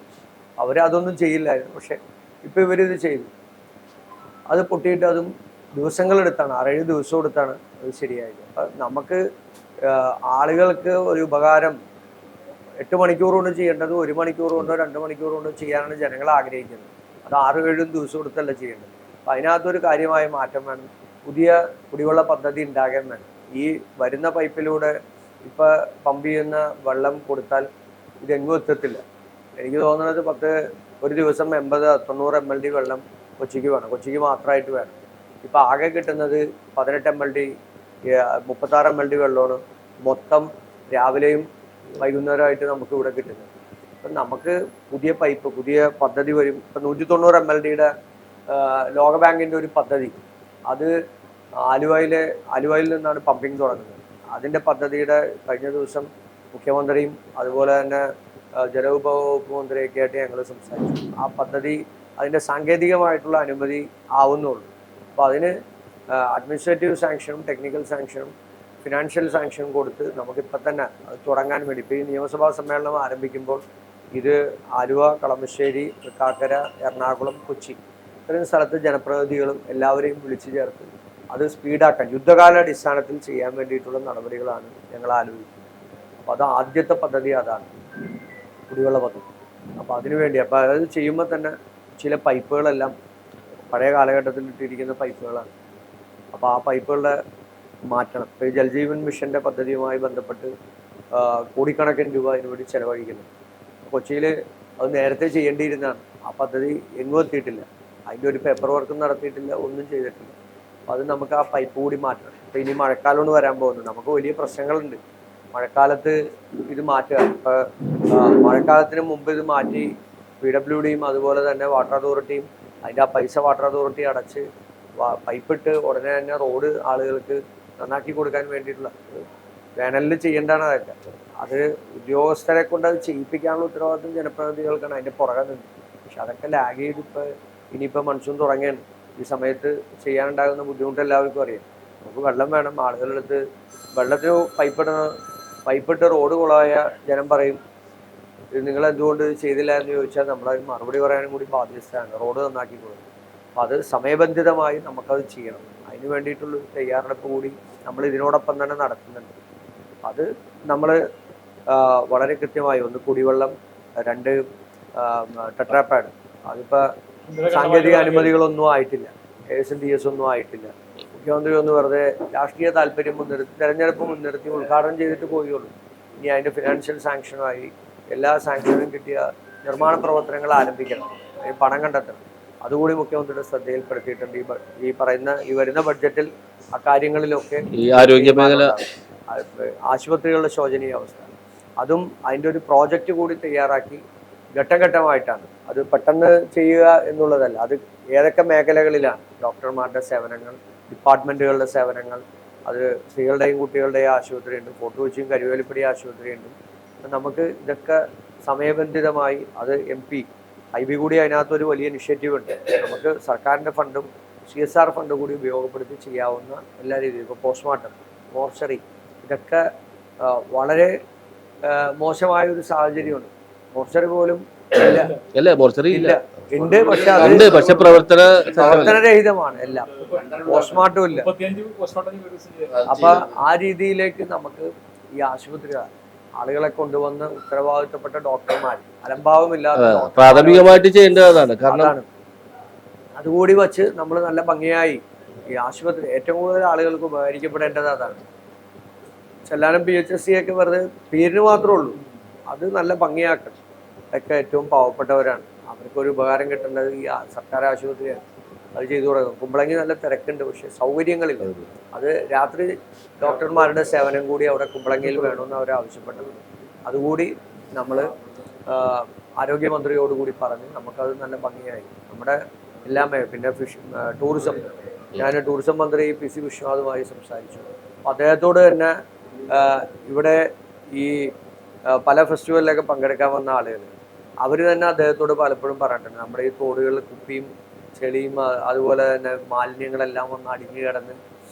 അവരതൊന്നും ചെയ്യില്ലായിരുന്നു. പക്ഷെ ഇപ്പോൾ ഇവരിത് ചെയ്തു. അത് പൊട്ടിയിട്ട് അതും ദിവസങ്ങളെടുത്താണ്, 6-7 ദിവസം എടുത്താണ് അത് ശരിയായത്. അപ്പം നമുക്ക് ആളുകൾക്ക് ഒരു ഉപകാരം 8 മണിക്കൂർ കൊണ്ട് ചെയ്യേണ്ടത് 1 മണിക്കൂർ കൊണ്ടോ 2 മണിക്കൂർ കൊണ്ടോ ചെയ്യാനാണ് ജനങ്ങൾ ആഗ്രഹിക്കുന്നത്. അത് 6-7 ദിവസം എടുത്തല്ല ചെയ്യേണ്ടത്. അപ്പം അതിനകത്തൊരു കാര്യമായ മാറ്റം വേണം. പുതിയ കുടിവെള്ള പദ്ധതി ഉണ്ടാകാൻ വേണം. ഈ വരുന്ന പൈപ്പിലൂടെ ഇപ്പം പമ്പ് ചെയ്യുന്ന വെള്ളം കൊടുത്താൽ ഇതെങ്ങും എത്തത്തില്ല. എനിക്ക് തോന്നുന്നത് ഒരു ദിവസം 80-90 MLD വെള്ളം കൊച്ചിക്ക് വേണം, കൊച്ചിക്ക് മാത്രമായിട്ട് വേണം. ഇപ്പം ആകെ കിട്ടുന്നത് 18 MLD 36 MLD വെള്ളമാണ് മൊത്തം രാവിലെയും വൈകുന്നേരമായിട്ട് നമുക്ക് ഇവിടെ കിട്ടുന്നത്. അപ്പം നമുക്ക് പുതിയ പൈപ്പ്, പുതിയ പദ്ധതി വരും. ഇപ്പം 190 MLD ലോകബാങ്കിൻ്റെ ഒരു പദ്ധതി, അത് ആലുവയിൽ നിന്നാണ് പമ്പിങ് തുടങ്ങുന്നത്. അതിൻ്റെ പദ്ധതിയുടെ കഴിഞ്ഞ ദിവസം മുഖ്യമന്ത്രിയും അതുപോലെ തന്നെ ജലവിഭവ വകുപ്പ് മന്ത്രിയൊക്കെ ആയിട്ട് ഞങ്ങൾ സംസാരിച്ചു. ആ പദ്ധതി അതിൻ്റെ സാങ്കേതികമായിട്ടുള്ള അനുമതി ആവുന്നുള്ളൂ. അപ്പോൾ അതിന് അഡ്മിനിസ്ട്രേറ്റീവ് സാങ്ഷനും ടെക്നിക്കൽ സാങ്ഷനും ഫിനാൻഷ്യൽ സാങ്ഷനും കൊടുത്ത് നമുക്കിപ്പോൾ തന്നെ അത് തുടങ്ങാൻ വേണ്ടി, ഇപ്പോൾ ഈ നിയമസഭാ സമ്മേളനം ആരംഭിക്കുമ്പോൾ ഇത് ആലുവ, കളമശ്ശേരി, തൃക്കാക്കര, എറണാകുളം, കൊച്ചി ഇത്രയും സ്ഥലത്ത് ജനപ്രതിനിധികളും എല്ലാവരെയും വിളിച്ചു ചേർത്ത് അത് സ്പീഡാക്കാൻ യുദ്ധകാലാടിസ്ഥാനത്തിൽ ചെയ്യാൻ വേണ്ടിയിട്ടുള്ള നടപടികളാണ് ഞങ്ങൾ ആലോചിക്കുന്നത്. അപ്പോൾ അത് ആദ്യത്തെ പദ്ധതി അതാണ്, കുടിവെള്ള പദ്ധതി. അപ്പോൾ അതിനുവേണ്ടി അത് ചെയ്യുമ്പോൾ തന്നെ ചില പൈപ്പുകളെല്ലാം പഴയ കാലഘട്ടത്തിൽ ഇട്ടിരിക്കുന്ന പൈപ്പുകളാണ്. അപ്പോൾ ആ പൈപ്പുകളുടെ മാറ്റണം. ഇപ്പോൾ ഈ ജൽജീവൻ മിഷൻ്റെ പദ്ധതിയുമായി ബന്ധപ്പെട്ട് കോടിക്കണക്കിന് രൂപ അതിനുവേണ്ടി ചെലവഴിക്കുന്നു. കൊച്ചിയിൽ അത് നേരത്തെ ചെയ്യേണ്ടിയിരുന്നതാണ്. ആ പദ്ധതി എങ്ങും എത്തിയിട്ടില്ല. അതിൻ്റെ ഒരു പേപ്പർ വർക്കും നടത്തിയിട്ടില്ല, ഒന്നും ചെയ്തിട്ടില്ല. അപ്പോൾ അത് നമുക്ക് ആ പൈപ്പ് കൂടി മാറ്റണം. അപ്പോൾ ഇനി മഴക്കാലമാണ് വരാൻ പോകുന്നത്. നമുക്ക് വലിയ പ്രശ്നങ്ങളുണ്ട്. മഴക്കാലത്ത് ഇത് മാറ്റുക. ഇപ്പോൾ മഴക്കാലത്തിന് മുമ്പ് ഇത് മാറ്റി PWDയും അതുപോലെ തന്നെ വാട്ടർ അതോറിറ്റിയും അതിൻ്റെ ആ പൈസ വാട്ടർ അതോറിറ്റി അടച്ച് പൈപ്പിട്ട് ഉടനെ തന്നെ റോഡ് ആളുകൾക്ക് നന്നാക്കി കൊടുക്കാൻ വേണ്ടിയിട്ടുള്ള വേനലിൽ ചെയ്യേണ്ടതാണ് അതൊക്കെ. അത് ഉദ്യോഗസ്ഥരെ കൊണ്ട് അത് ചെയ്യിപ്പിക്കാനുള്ള ഉത്തരവാദിത്വം ജനപ്രതിനിധികൾക്കാണ്. അതിൻ്റെ പുറകെ നിന്ന്. പക്ഷെ അതൊക്കെ ലാഗ് ചെയ്ത് ഇനിയിപ്പോൾ മൺസൂൺ തുടങ്ങിയാണ്. ഈ സമയത്ത് ചെയ്യാനുണ്ടാകുന്ന ബുദ്ധിമുട്ട് എല്ലാവർക്കും അറിയാം. നമുക്ക് വെള്ളം വേണം. ആളുകളുടെ അടുത്ത് വെള്ളത്തിന് പൈപ്പിട്ട് റോഡ് കുളമായ ജനം പറയും, ഇത് നിങ്ങൾ എന്തുകൊണ്ട് ചെയ്തില്ല എന്ന് ചോദിച്ചാൽ നമ്മളത് മറുപടി പറയാനും കൂടി ബാധ്യസ്ഥയാണ്. റോഡ് നന്നാക്കി കൊടുക്കും. അപ്പോൾ അത് സമയബന്ധിതമായി നമുക്കത് ചെയ്യണം. അതിന് വേണ്ടിയിട്ടുള്ളൊരു തയ്യാറെടുപ്പ് കൂടി നമ്മൾ ഇതിനോടൊപ്പം തന്നെ നടത്തുന്നുണ്ട്. അത് നമ്മൾ വളരെ കൃത്യമായി, ഒന്ന് കുടിവെള്ളം, 2 ടെട്രാപാഡ്. അതിപ്പോൾ സാങ്കേതിക അനുമതികളൊന്നും ആയിട്ടില്ല, AS&DS ഒന്നും ആയിട്ടില്ല. മുഖ്യമന്ത്രി ഒന്ന് വെറുതെ രാഷ്ട്രീയ താല്പര്യം മുൻനിർത്തി, തെരഞ്ഞെടുപ്പ് മുൻനിർത്തി ഉദ്ഘാടനം ചെയ്തിട്ട് പോയുള്ളൂ. ഇനി അതിൻ്റെ ഫിനാൻഷ്യൽ സാങ്ഷനുമായി എല്ലാ സാങ്ഷനും കിട്ടിയ നിർമ്മാണ പ്രവർത്തനങ്ങൾ ആരംഭിക്കണം. അതിന് പണം കണ്ടെത്തണം. അതുകൂടി മുഖ്യമന്ത്രിയുടെ ശ്രദ്ധയിൽപ്പെടുത്തിയിട്ടുണ്ട്. ഈ വരുന്ന ബഡ്ജറ്റിൽ അക്കാര്യങ്ങളിലൊക്കെ ഈ ആരോഗ്യ മേഖല, ആശുപത്രികളുടെ ശോചനീയ അവസ്ഥ, അതും അതിൻ്റെ ഒരു പ്രോജക്റ്റ് കൂടി തയ്യാറാക്കി ഘട്ടഘട്ടമായിട്ടാണ്. അത് പെട്ടെന്ന് ചെയ്യുക എന്നുള്ളതല്ല. അത് ഏതൊക്കെ മേഖലകളിലാണ് ഡോക്ടർമാരുടെ സേവനങ്ങൾ, ഡിപ്പാർട്ട്മെൻറ്റുകളുടെ സേവനങ്ങൾ, അത് സ്ത്രീകളുടെയും കുട്ടികളുടെയും ആശുപത്രിയുണ്ട്, ഫോർട്ട് കൊച്ചിയും കരുവേലിപ്പടി ആശുപത്രിയുണ്ട്. നമുക്ക് ഇതൊക്കെ സമയബന്ധിതമായി അത് MP IB കൂടി അതിനകത്തൊരു വലിയ ഇനിഷ്യേറ്റീവ് ഉണ്ട്. നമുക്ക് സർക്കാരിൻ്റെ ഫണ്ടും CSR ഫണ്ട് കൂടി ഉപയോഗപ്പെടുത്തി ചെയ്യാവുന്ന എല്ലാ രീതിയിലും, ഇപ്പോൾ പോസ്റ്റ്മോർട്ടം, മോർച്ചറി, ഇതൊക്കെ വളരെ മോശമായ ഒരു സാഹചര്യമാണ്. മോർച്ചറി പോലും ഇല്ല. അല്ലേ മോർച്ചറി ഇല്ല, ഉണ്ട്, പക്ഷെ ഉണ്ട്, പക്ഷെ പ്രവർത്തനരഹിതമാണ് എല്ലാം. പോസ്റ്റ്മോർട്ടം ഇല്ല. അപ്പൊ ആ രീതിയിലേക്ക് നമുക്ക് ഈ ആശുപത്രി ആളുകളെ കൊണ്ടുവന്ന് ഉത്തരവാദിത്തപ്പെട്ട ഡോക്ടർമാർ അലംഭാവമില്ലാത്ത പ്രാഥമികമായിട്ട് ചെയ്യേണ്ടതാണ്. കാരണം അതുകൂടി വച്ച് നമ്മൾ നല്ല ഭംഗിയായി ഈ ആശുപത്രി ഏറ്റവും കൂടുതൽ ആളുകൾക്ക് ഉപകരിക്കപ്പെടേണ്ടത് അതാണ്. ചെല്ലാനം PHSC ഒക്കെ വെറുതെ പേരിന് മാത്രമേ ഉള്ളൂ, അത് നല്ല ഭംഗിയാക്കണം. ഒക്കെ ഏറ്റവും പാവപ്പെട്ടവരാണ്, അവർക്കൊരു ഉപകാരം കിട്ടേണ്ടത് ഈ സർക്കാർ ആശുപത്രിയാണ്. അത് ചെയ്തു തുടങ്ങും. കുമ്പളങ്ങി നല്ല തിരക്കുണ്ട്, പക്ഷെ സൗകര്യങ്ങളില്ല. അത് രാത്രി ഡോക്ടർമാരുടെ സേവനം കൂടി അവിടെ കുമ്പളങ്ങിയിൽ വേണമെന്ന് അവർ ആവശ്യപ്പെട്ടത്. അതുകൂടി നമ്മൾ ആരോഗ്യമന്ത്രിയോടുകൂടി പറഞ്ഞ് നമുക്കത് നല്ല ഭംഗിയായി നമ്മുടെ എല്ലാം. പിന്നെ ടൂറിസം, ഞാൻ ടൂറിസം മന്ത്രി PC വിശ്വനാഥുമായി സംസാരിച്ചു. അപ്പോൾ അദ്ദേഹത്തോട് തന്നെ ഇവിടെ ഈ പല ഫെസ്റ്റിവലിലൊക്കെ പങ്കെടുക്കാൻ വന്ന ആളുകൾ അവർ തന്നെ അദ്ദേഹത്തോട് പലപ്പോഴും പറഞ്ഞിട്ടുണ്ട്, നമ്മുടെ ഈ തോടുകളിൽ കുപ്പിയും ചെളിയും അതുപോലെ തന്നെ മാലിന്യങ്ങളെല്ലാം വന്ന് അടിഞ്ഞു കിടന്ന്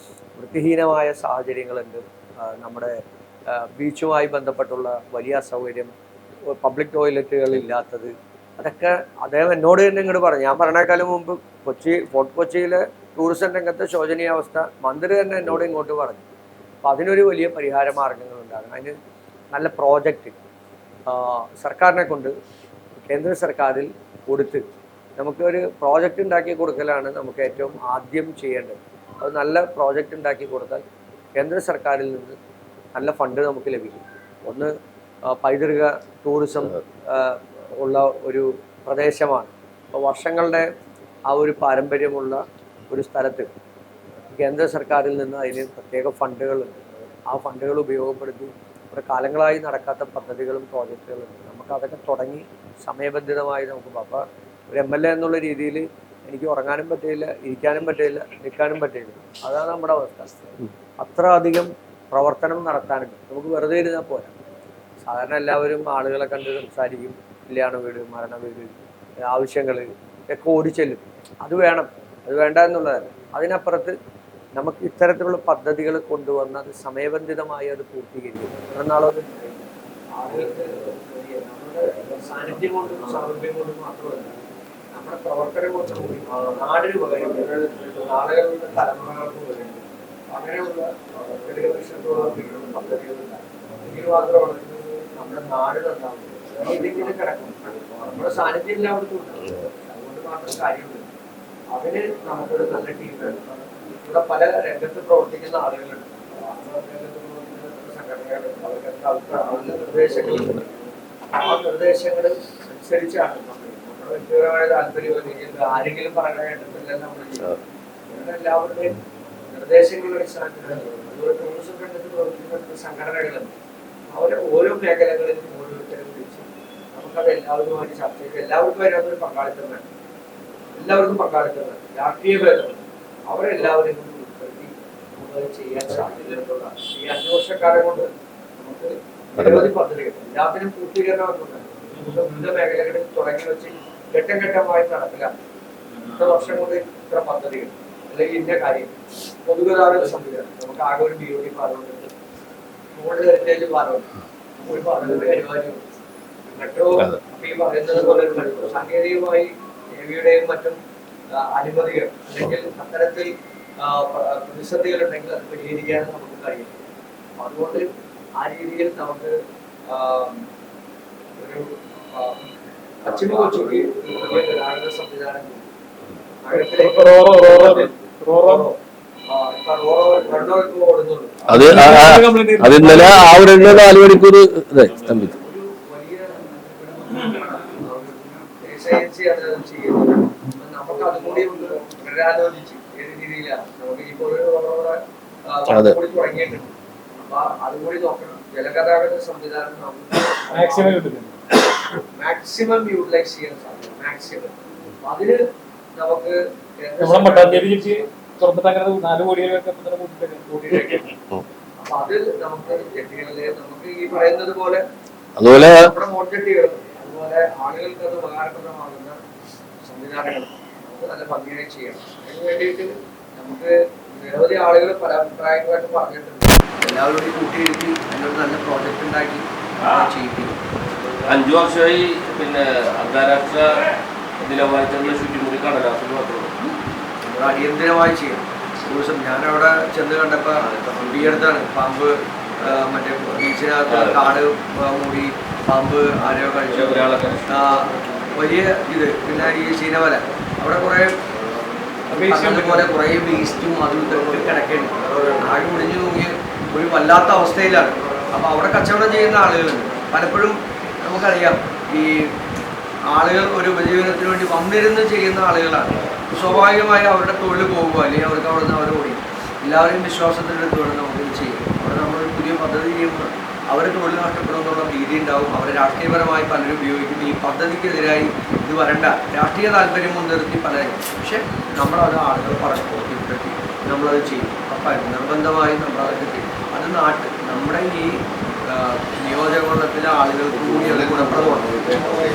വൃത്തിഹീനമായ സാഹചര്യങ്ങളുണ്ട്. നമ്മുടെ ബീച്ചുമായി ബന്ധപ്പെട്ടുള്ള വലിയ അസൗകര്യം, പബ്ലിക് ടോയ്ലറ്റുകൾ ഇല്ലാത്തത്, അതൊക്കെ അദ്ദേഹം എന്നോട് തന്നെ ഇങ്ങോട്ട് പറഞ്ഞു. ഞാൻ പറഞ്ഞേക്കാളും മുമ്പ് ഫോർട്ട് കൊച്ചിയിലെ ടൂറിസം രംഗത്തെ ശോചനീയാവസ്ഥ മന്ത്രി തന്നെ എന്നോട് ഇങ്ങോട്ട് പറഞ്ഞു. അപ്പോൾ അതിനൊരു വലിയ പരിഹാര മാർഗങ്ങൾ ഉണ്ടാകണം. അതിന് നല്ല പ്രോജക്റ്റ് സർക്കാരിനെ കൊണ്ട് കേന്ദ്ര സർക്കാരിൽ കൊടുത്ത് നമുക്കൊരു പ്രോജക്റ്റ് ഉണ്ടാക്കി കൊടുക്കലാണ് നമുക്ക് ഏറ്റവും ആദ്യം ചെയ്യേണ്ടത്. അത് നല്ല പ്രോജക്റ്റ് ഉണ്ടാക്കി കൊടുത്താൽ കേന്ദ്ര സർക്കാരിൽ നിന്ന് നല്ല ഫണ്ട് നമുക്ക് ലഭിക്കും. ഒന്ന് പൈതൃക ടൂറിസം ഉള്ള ഒരു പ്രദേശമാണ്. അപ്പോൾ വർഷങ്ങളുടെ ആ ഒരു പാരമ്പര്യമുള്ള ഒരു സ്ഥലത്ത് കേന്ദ്ര സർക്കാരിൽ നിന്ന് അതിന് പ്രത്യേക ഫണ്ടുകളുണ്ട്. ആ ഫണ്ടുകൾ ഉപയോഗപ്പെടുത്തി ഇവിടെ കാലങ്ങളായി നടക്കാത്ത പദ്ധതികളും പ്രോജക്റ്റുകളും നമുക്ക് അതൊക്കെ തുടങ്ങി സമയബന്ധിതമായി നമുക്ക് അപ്പോൾ ഒരു MLA എന്നുള്ള രീതിയിൽ എനിക്ക് ഉറങ്ങാനും പറ്റില്ല, ഇരിക്കാനും പറ്റില്ല, നിൽക്കാനും പറ്റില്ല. അതാണ് നമ്മുടെ അവസ്ഥ. അത്ര അധികം പ്രവർത്തനം നടത്താനുണ്ട്. നമുക്ക് വെറുതെ ഇരുന്നാൽ പോരാ. സാധാരണ എല്ലാവരും ആളുകളെ കണ്ട് സംസാരിക്കും, കല്യാണ വീട്, മരണ വീട്, ആവശ്യങ്ങൾ ഒക്കെ ഓടിച്ചെല്ലും. അത് വേണം, അത് വേണ്ട എന്നുള്ളതല്ല. അതിനപ്പുറത്ത് നമുക്ക് ഇത്തരത്തിലുള്ള പദ്ധതികൾ കൊണ്ടുവന്ന് അത് സമയബന്ധിതമായി അത് പൂർത്തീകരിക്കും. എറണാകുളം ആളുകൾക്ക് നമ്മുടെ സാന്നിധ്യം കൊണ്ടും സാമീപ്യം കൊണ്ടും മാത്രമല്ല, നമ്മുടെ പ്രവർത്തനം കൊണ്ടും കൂടി നാടിന് ഉപകരിക്കും, ആളുകളുടെ തലമുറകൾക്ക് ഉപകരിക്കും. അങ്ങനെയുള്ള പദ്ധതികളുണ്ടാകും. എങ്കിൽ മാത്രമാണ് നമ്മുടെ നാട് നന്നാവും. ഇതിങ്ങനെ കിടക്കും, നമ്മുടെ സാന്നിധ്യം എല്ലാവർക്കും ഉണ്ടാവും. അതുകൊണ്ട് മാത്രം കാര്യമുണ്ട്. അതിന് നമുക്കൊരു നല്ല ടീം വേണം. ഇവിടെ പല രംഗത്ത് പ്രവർത്തിക്കുന്ന ആളുകളുണ്ട്, രംഗത്ത് പ്രവർത്തിക്കുന്ന സംഘടനകളുണ്ട്. അവരുടെ നിർദ്ദേശങ്ങളുണ്ട്. ആ നിർദ്ദേശങ്ങൾ അനുസരിച്ചാണ് നമ്മുടെ വ്യക്തിപരമായ താല്പര്യം ആരെങ്കിലും പറയാൻ കേട്ടിട്ടില്ല നമ്മൾ ചെയ്യുന്നത്. എല്ലാവരുടെയും നിർദ്ദേശങ്ങളുടെ അടിസ്ഥാനത്തിലാണ്. അതുപോലെ ടൂറിസം രംഗത്ത് പ്രവർത്തിക്കുന്ന സംഘടനകളുണ്ട്. അവരെ ഓരോ മേഖലകളിലും ഓരോരുത്തരും തിരിച്ച് നമുക്കത് എല്ലാവരുമായിട്ട് ചർച്ച ചെയ്ത് എല്ലാവർക്കും അതിനകത്തൊരു പങ്കാളിത്തം വേണം. എല്ലാവർക്കും പങ്കാളിത്തം വേണം. രാഷ്ട്രീയ ഭേദം അവരെല്ലാവരും ഉൾപ്പെടുത്തി നമുക്ക് ചെയ്യാൻ സാധിക്കുന്നതാണ്. ഈ 5 വർഷക്കാലം കൊണ്ട് നമുക്ക് നിരവധി പദ്ധതികൾ എല്ലാത്തിനും പൂർത്തീകരണം വിവിധ മേഖലകളിൽ തുടങ്ങി വെച്ച് ഘട്ടം ഘട്ടമായി നടപ്പിലാക്കും. ഇത്ര വർഷം കൊണ്ട് ഇത്ര പദ്ധതികൾ അല്ലെങ്കിൽ ഇന്ന കാര്യം. പൊതുഗതാഗത സംവിധാനം നമുക്ക് ആകെ ഒരു BOT പാലമുണ്ട്, ഗോൾഡ് ഹെറിറ്റേജ് പാലമുണ്ട്, ഒരു പാലത്തിന്റെ കാര്യമായിരുന്നു മെട്രോ. ഈ പറയുന്നത് പോലെ മെട്രോ സാങ്കേതികമായി നേവിയുടെയും മറ്റും അനുമതികൾ അല്ലെങ്കിൽ അത്തരത്തിൽ പ്രതിസന്ധികൾ ഉണ്ടെങ്കിൽ അത് പരിഹരിക്കാനും നമുക്ക് കഴിയും. അതുകൊണ്ട് ആ രീതിയിൽ നമുക്ക് ഒരു പശ്ചിമ കൊച്ചിക്ക് വലിയ ഗതാഗത സംവിധാനം ഓടുന്നുള്ളൂ. അത് ഇന്നലെ ആ ഒരു 4 മണിക്കൂർ സ്തംഭിച്ചു. ഏജൻസിയാണ് ചെയ്യുന്നത്. നമുക്ക് അതും കൂടി ഒന്ന് പുനരാലോചിച്ച് ഏത് രീതിയിലാണ് നമുക്ക് ഇപ്പോൾ കൂടി തുടങ്ങിയിട്ടുണ്ട്. അപ്പൊ അതും കൂടി നോക്കണം. ജലഗതാഗത സംവിധാനം നമുക്ക് മാക്സിമം യൂട്ടിലൈസ് ചെയ്യാൻ സാധിക്കും. മാക്സിമം അതിന് നമുക്ക് അപ്പൊ അതിൽ നമുക്ക് ജെട്ടികളിലെ നമുക്ക് ഈ പറയുന്നത് പോലെ നമ്മുടെ മോർജെട്ടികൾ അതുപോലെ ആളുകൾക്ക് അത് ഉപകാരപ്രദമാകുന്ന സംവിധാനങ്ങൾ നമുക്ക് നല്ല ഭംഗിയായി ചെയ്യണം. അതിന് വേണ്ടിയിട്ട് നമുക്ക് നിരവധി ആളുകൾ പല അഭിപ്രായങ്ങളൊക്കെ പറഞ്ഞിട്ടുണ്ട്. എല്ലാവരോടും കൂട്ടിയിരുത്തി അതിനൊരു നല്ല പ്രോജക്റ്റ് ഉണ്ടാക്കി ചെയ്യിപ്പിക്കും. 5 വർഷമായി പിന്നെ അന്താരാഷ്ട്ര നിലവാരത്തിലുള്ള ശുചിമുറി കടലാസിൽ മാത്രമേ നമ്മൾ അടിയന്തരമായി ചെയ്യണം. ദിവസം ഞാനവിടെ ചെന്ന് കണ്ടപ്പോൾ ഈ അടുത്താണ് പാമ്പ് മറ്റേ ബീച്ചിനകത്ത് കാട് മൂടി പാമ്പ് ആരോ കഴിച്ചു വലിയ ഇത്. പിന്നെ ഈ ശീനവല അവിടെ കുറേ പോലെ കുറേ വേസ്റ്റും അതും ഇതൊക്കെ കിടക്കേണ്ടി ആകെ മുടിഞ്ഞു തൂങ്ങി ഒരു വല്ലാത്ത അവസ്ഥയിലാണ്. അപ്പോൾ അവിടെ കച്ചവടം ചെയ്യുന്ന ആളുകളുണ്ട്. പലപ്പോഴും നമുക്കറിയാം ഈ ആളുകൾ ഒരു ഉപജീവനത്തിന് വേണ്ടി വന്നിരുന്ന് ചെയ്യുന്ന ആളുകളാണ്. സ്വാഭാവികമായി അവരുടെ തൊഴിൽ പോകുമ്പോൾ അല്ലെങ്കിൽ അവർക്ക് അവിടെ നിന്ന് അവർ ഓടി എല്ലാവരെയും വിശ്വാസത്തിൻ്റെ തൊഴിൽ നമുക്കിത് ചെയ്യും. അവിടെ നമ്മൾ പുതിയ പദ്ധതി ചെയ്യുമ്പോൾ അവർ തൊഴിൽ നഷ്ടപ്പെടുമെന്നുള്ള ഭീതി ഉണ്ടാവും. അവർ രാഷ്ട്രീയപരമായി പലരും ഉപയോഗിക്കും. ഈ പദ്ധതിക്കെതിരായി ഇത് വരണ്ട, രാഷ്ട്രീയ താല്പര്യം മുൻനിർത്തി പലരും. പക്ഷെ നമ്മളത് ആളുകൾ ബോധ്യപ്പെടുത്തി നമ്മളത് ചെയ്യും. അപ്പം നിർബന്ധമായും നമ്മളതൊക്കെ ചെയ്യും. അത് നമ്മുടെ ഈ നിയോജകമണ്ഡലത്തിലെ ആളുകൾക്ക് കൂടി അത് ഗുണപ്രദമാണ്.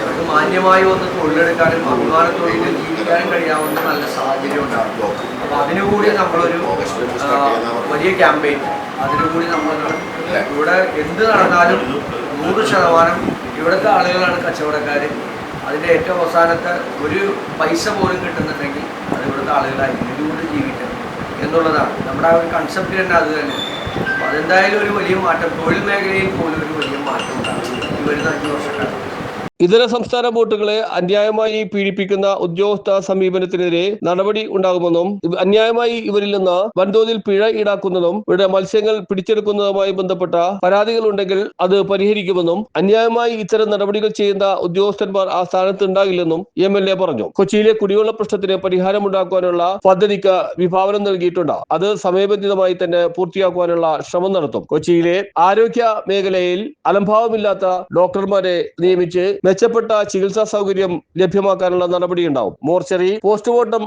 അവർക്ക് മാന്യമായി വന്ന് തൊഴിലെടുക്കാനും അഭിമാനത്തോടെ ജീവിക്കാനും കഴിയാവുന്ന നല്ല സാഹചര്യം ഉണ്ടാകും. അപ്പോൾ അതിനുകൂടി നമ്മളൊരു വലിയ ക്യാമ്പയിൻ അതിനുകൂടി നമ്മൾ ഇവിടെ എന്ത് നടന്നാലും 100% ഇവിടുത്തെ ആളുകളാണ് കച്ചവടക്കാർ. അതിൻ്റെ ഏറ്റവും അവസാനത്തെ ഒരു പൈസ പോലും കിട്ടുന്നുണ്ടെങ്കിൽ അത് ഇവിടുത്തെ ആളുകളായിരിക്കും. ഇതുകൊണ്ട് ജീവിക്കണം എന്നുള്ളതാണ് നമ്മുടെ ആ ഒരു കൺസെപ്റ്റ് തന്നെ. അത് തന്നെ അതെന്തായാലും ഒരു വലിയ മാറ്റം, തൊഴിൽ മേഖലയിൽ പോലും ഒരു വലിയ മാറ്റം ഉണ്ടാകും ഈ വരുന്ന 5 വർഷക്കാലം. ഇതര സംസ്ഥാന ബോട്ടുകളെ അന്യായമായി പീഡിപ്പിക്കുന്ന ഉദ്യോഗസ്ഥ സമീപനത്തിനെതിരെ നടപടി ഉണ്ടാകുമെന്നും അന്യായമായി ഇവരിൽ നിന്ന് വൻതോതിൽ പിഴ ഈടാക്കുന്നതും ഇവരുടെ മത്സ്യങ്ങൾ പിടിച്ചെടുക്കുന്നതുമായി ബന്ധപ്പെട്ട പരാതികൾ ഉണ്ടെങ്കിൽ അത് പരിഹരിക്കുമെന്നും അന്യായമായി ഇത്തരം നടപടികൾ ചെയ്യുന്ന ഉദ്യോഗസ്ഥന്മാർ ആ സ്ഥാനത്ത് ഉണ്ടാകില്ലെന്നും MLA പറഞ്ഞു. കൊച്ചിയിലെ കുടിവെള്ള പ്രശ്നത്തിന് പരിഹാരമുണ്ടാക്കുവാനുള്ള പദ്ധതിക്ക് വിഭാവനം നൽകിയിട്ടുണ്ട്. അത് സമയബന്ധിതമായി തന്നെ പൂർത്തിയാക്കുവാനുള്ള ശ്രമം നടത്തും. കൊച്ചിയിലെ ആരോഗ്യ മേഖലയിൽ അലംഭാവമില്ലാത്ത ഡോക്ടർമാരെ നിയമിച്ച് മെച്ചപ്പെട്ട ചികിത്സാ സൗകര്യം ലഭ്യമാക്കാനുള്ള നടപടിയുണ്ടാവും. മോർച്ചറി, പോസ്റ്റ്മോർട്ടം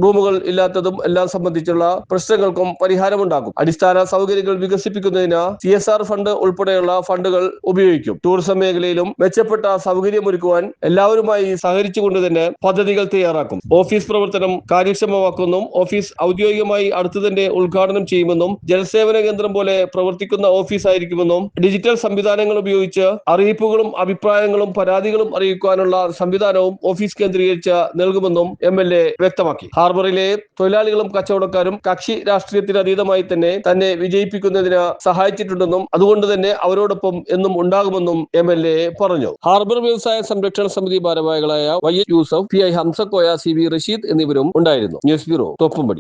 റൂമുകൾ ഇല്ലാത്തതും എല്ലാം സംബന്ധിച്ചുള്ള പ്രശ്നങ്ങൾക്കും പരിഹാരമുണ്ടാക്കും. അടിസ്ഥാന സൗകര്യങ്ങൾ വികസിപ്പിക്കുന്നതിന് CSR ഫണ്ട് ഉൾപ്പെടെയുള്ള ഫണ്ടുകൾ ഉപയോഗിക്കും. ടൂറിസം മേഖലയിലും മെച്ചപ്പെട്ട സൗകര്യമൊരുക്കുവാൻ എല്ലാവരുമായി സഹകരിച്ചുകൊണ്ട് തന്നെ പദ്ധതികൾ തയ്യാറാക്കും. ഓഫീസ് പ്രവർത്തനം കാര്യക്ഷമമാക്കുമെന്നും ഓഫീസ് ഔദ്യോഗികമായി അടുത്തു തന്നെ ഉദ്ഘാടനം ചെയ്യുമെന്നും ജനസേവന കേന്ദ്രം പോലെ പ്രവർത്തിക്കുന്ന ഓഫീസായിരിക്കുമെന്നും ഡിജിറ്റൽ സംവിധാനങ്ങൾ ഉപയോഗിച്ച് അറിയിപ്പുകളും അഭിപ്രായങ്ങളും പരാതികളും അറിയിക്കുവാനുള്ള സംവിധാനവും ഓഫീസ് കേന്ദ്രീകരിച്ച് നൽകുമെന്നും MLA വ്യക്തമാക്കി. ഹാർബറിലെ തൊഴിലാളികളും കച്ചവടക്കാരും കക്ഷി രാഷ്ട്രീയത്തിന് അതീതമായി തന്നെ വിജയിപ്പിക്കുന്നതിന് സഹായിച്ചിട്ടുണ്ടെന്നും അതുകൊണ്ട് തന്നെ അവരോടൊപ്പം എന്നും ഉണ്ടാകുമെന്നും MLA പറഞ്ഞു. ഹാർബർ വ്യവസായ സംരക്ഷണ സമിതി ഭാരവാഹികളായ YH Yusuf, PI Hamsakoya, CV Rasheed എന്നിവരും ഉണ്ടായിരുന്നു. News bureau, Thoppumpady.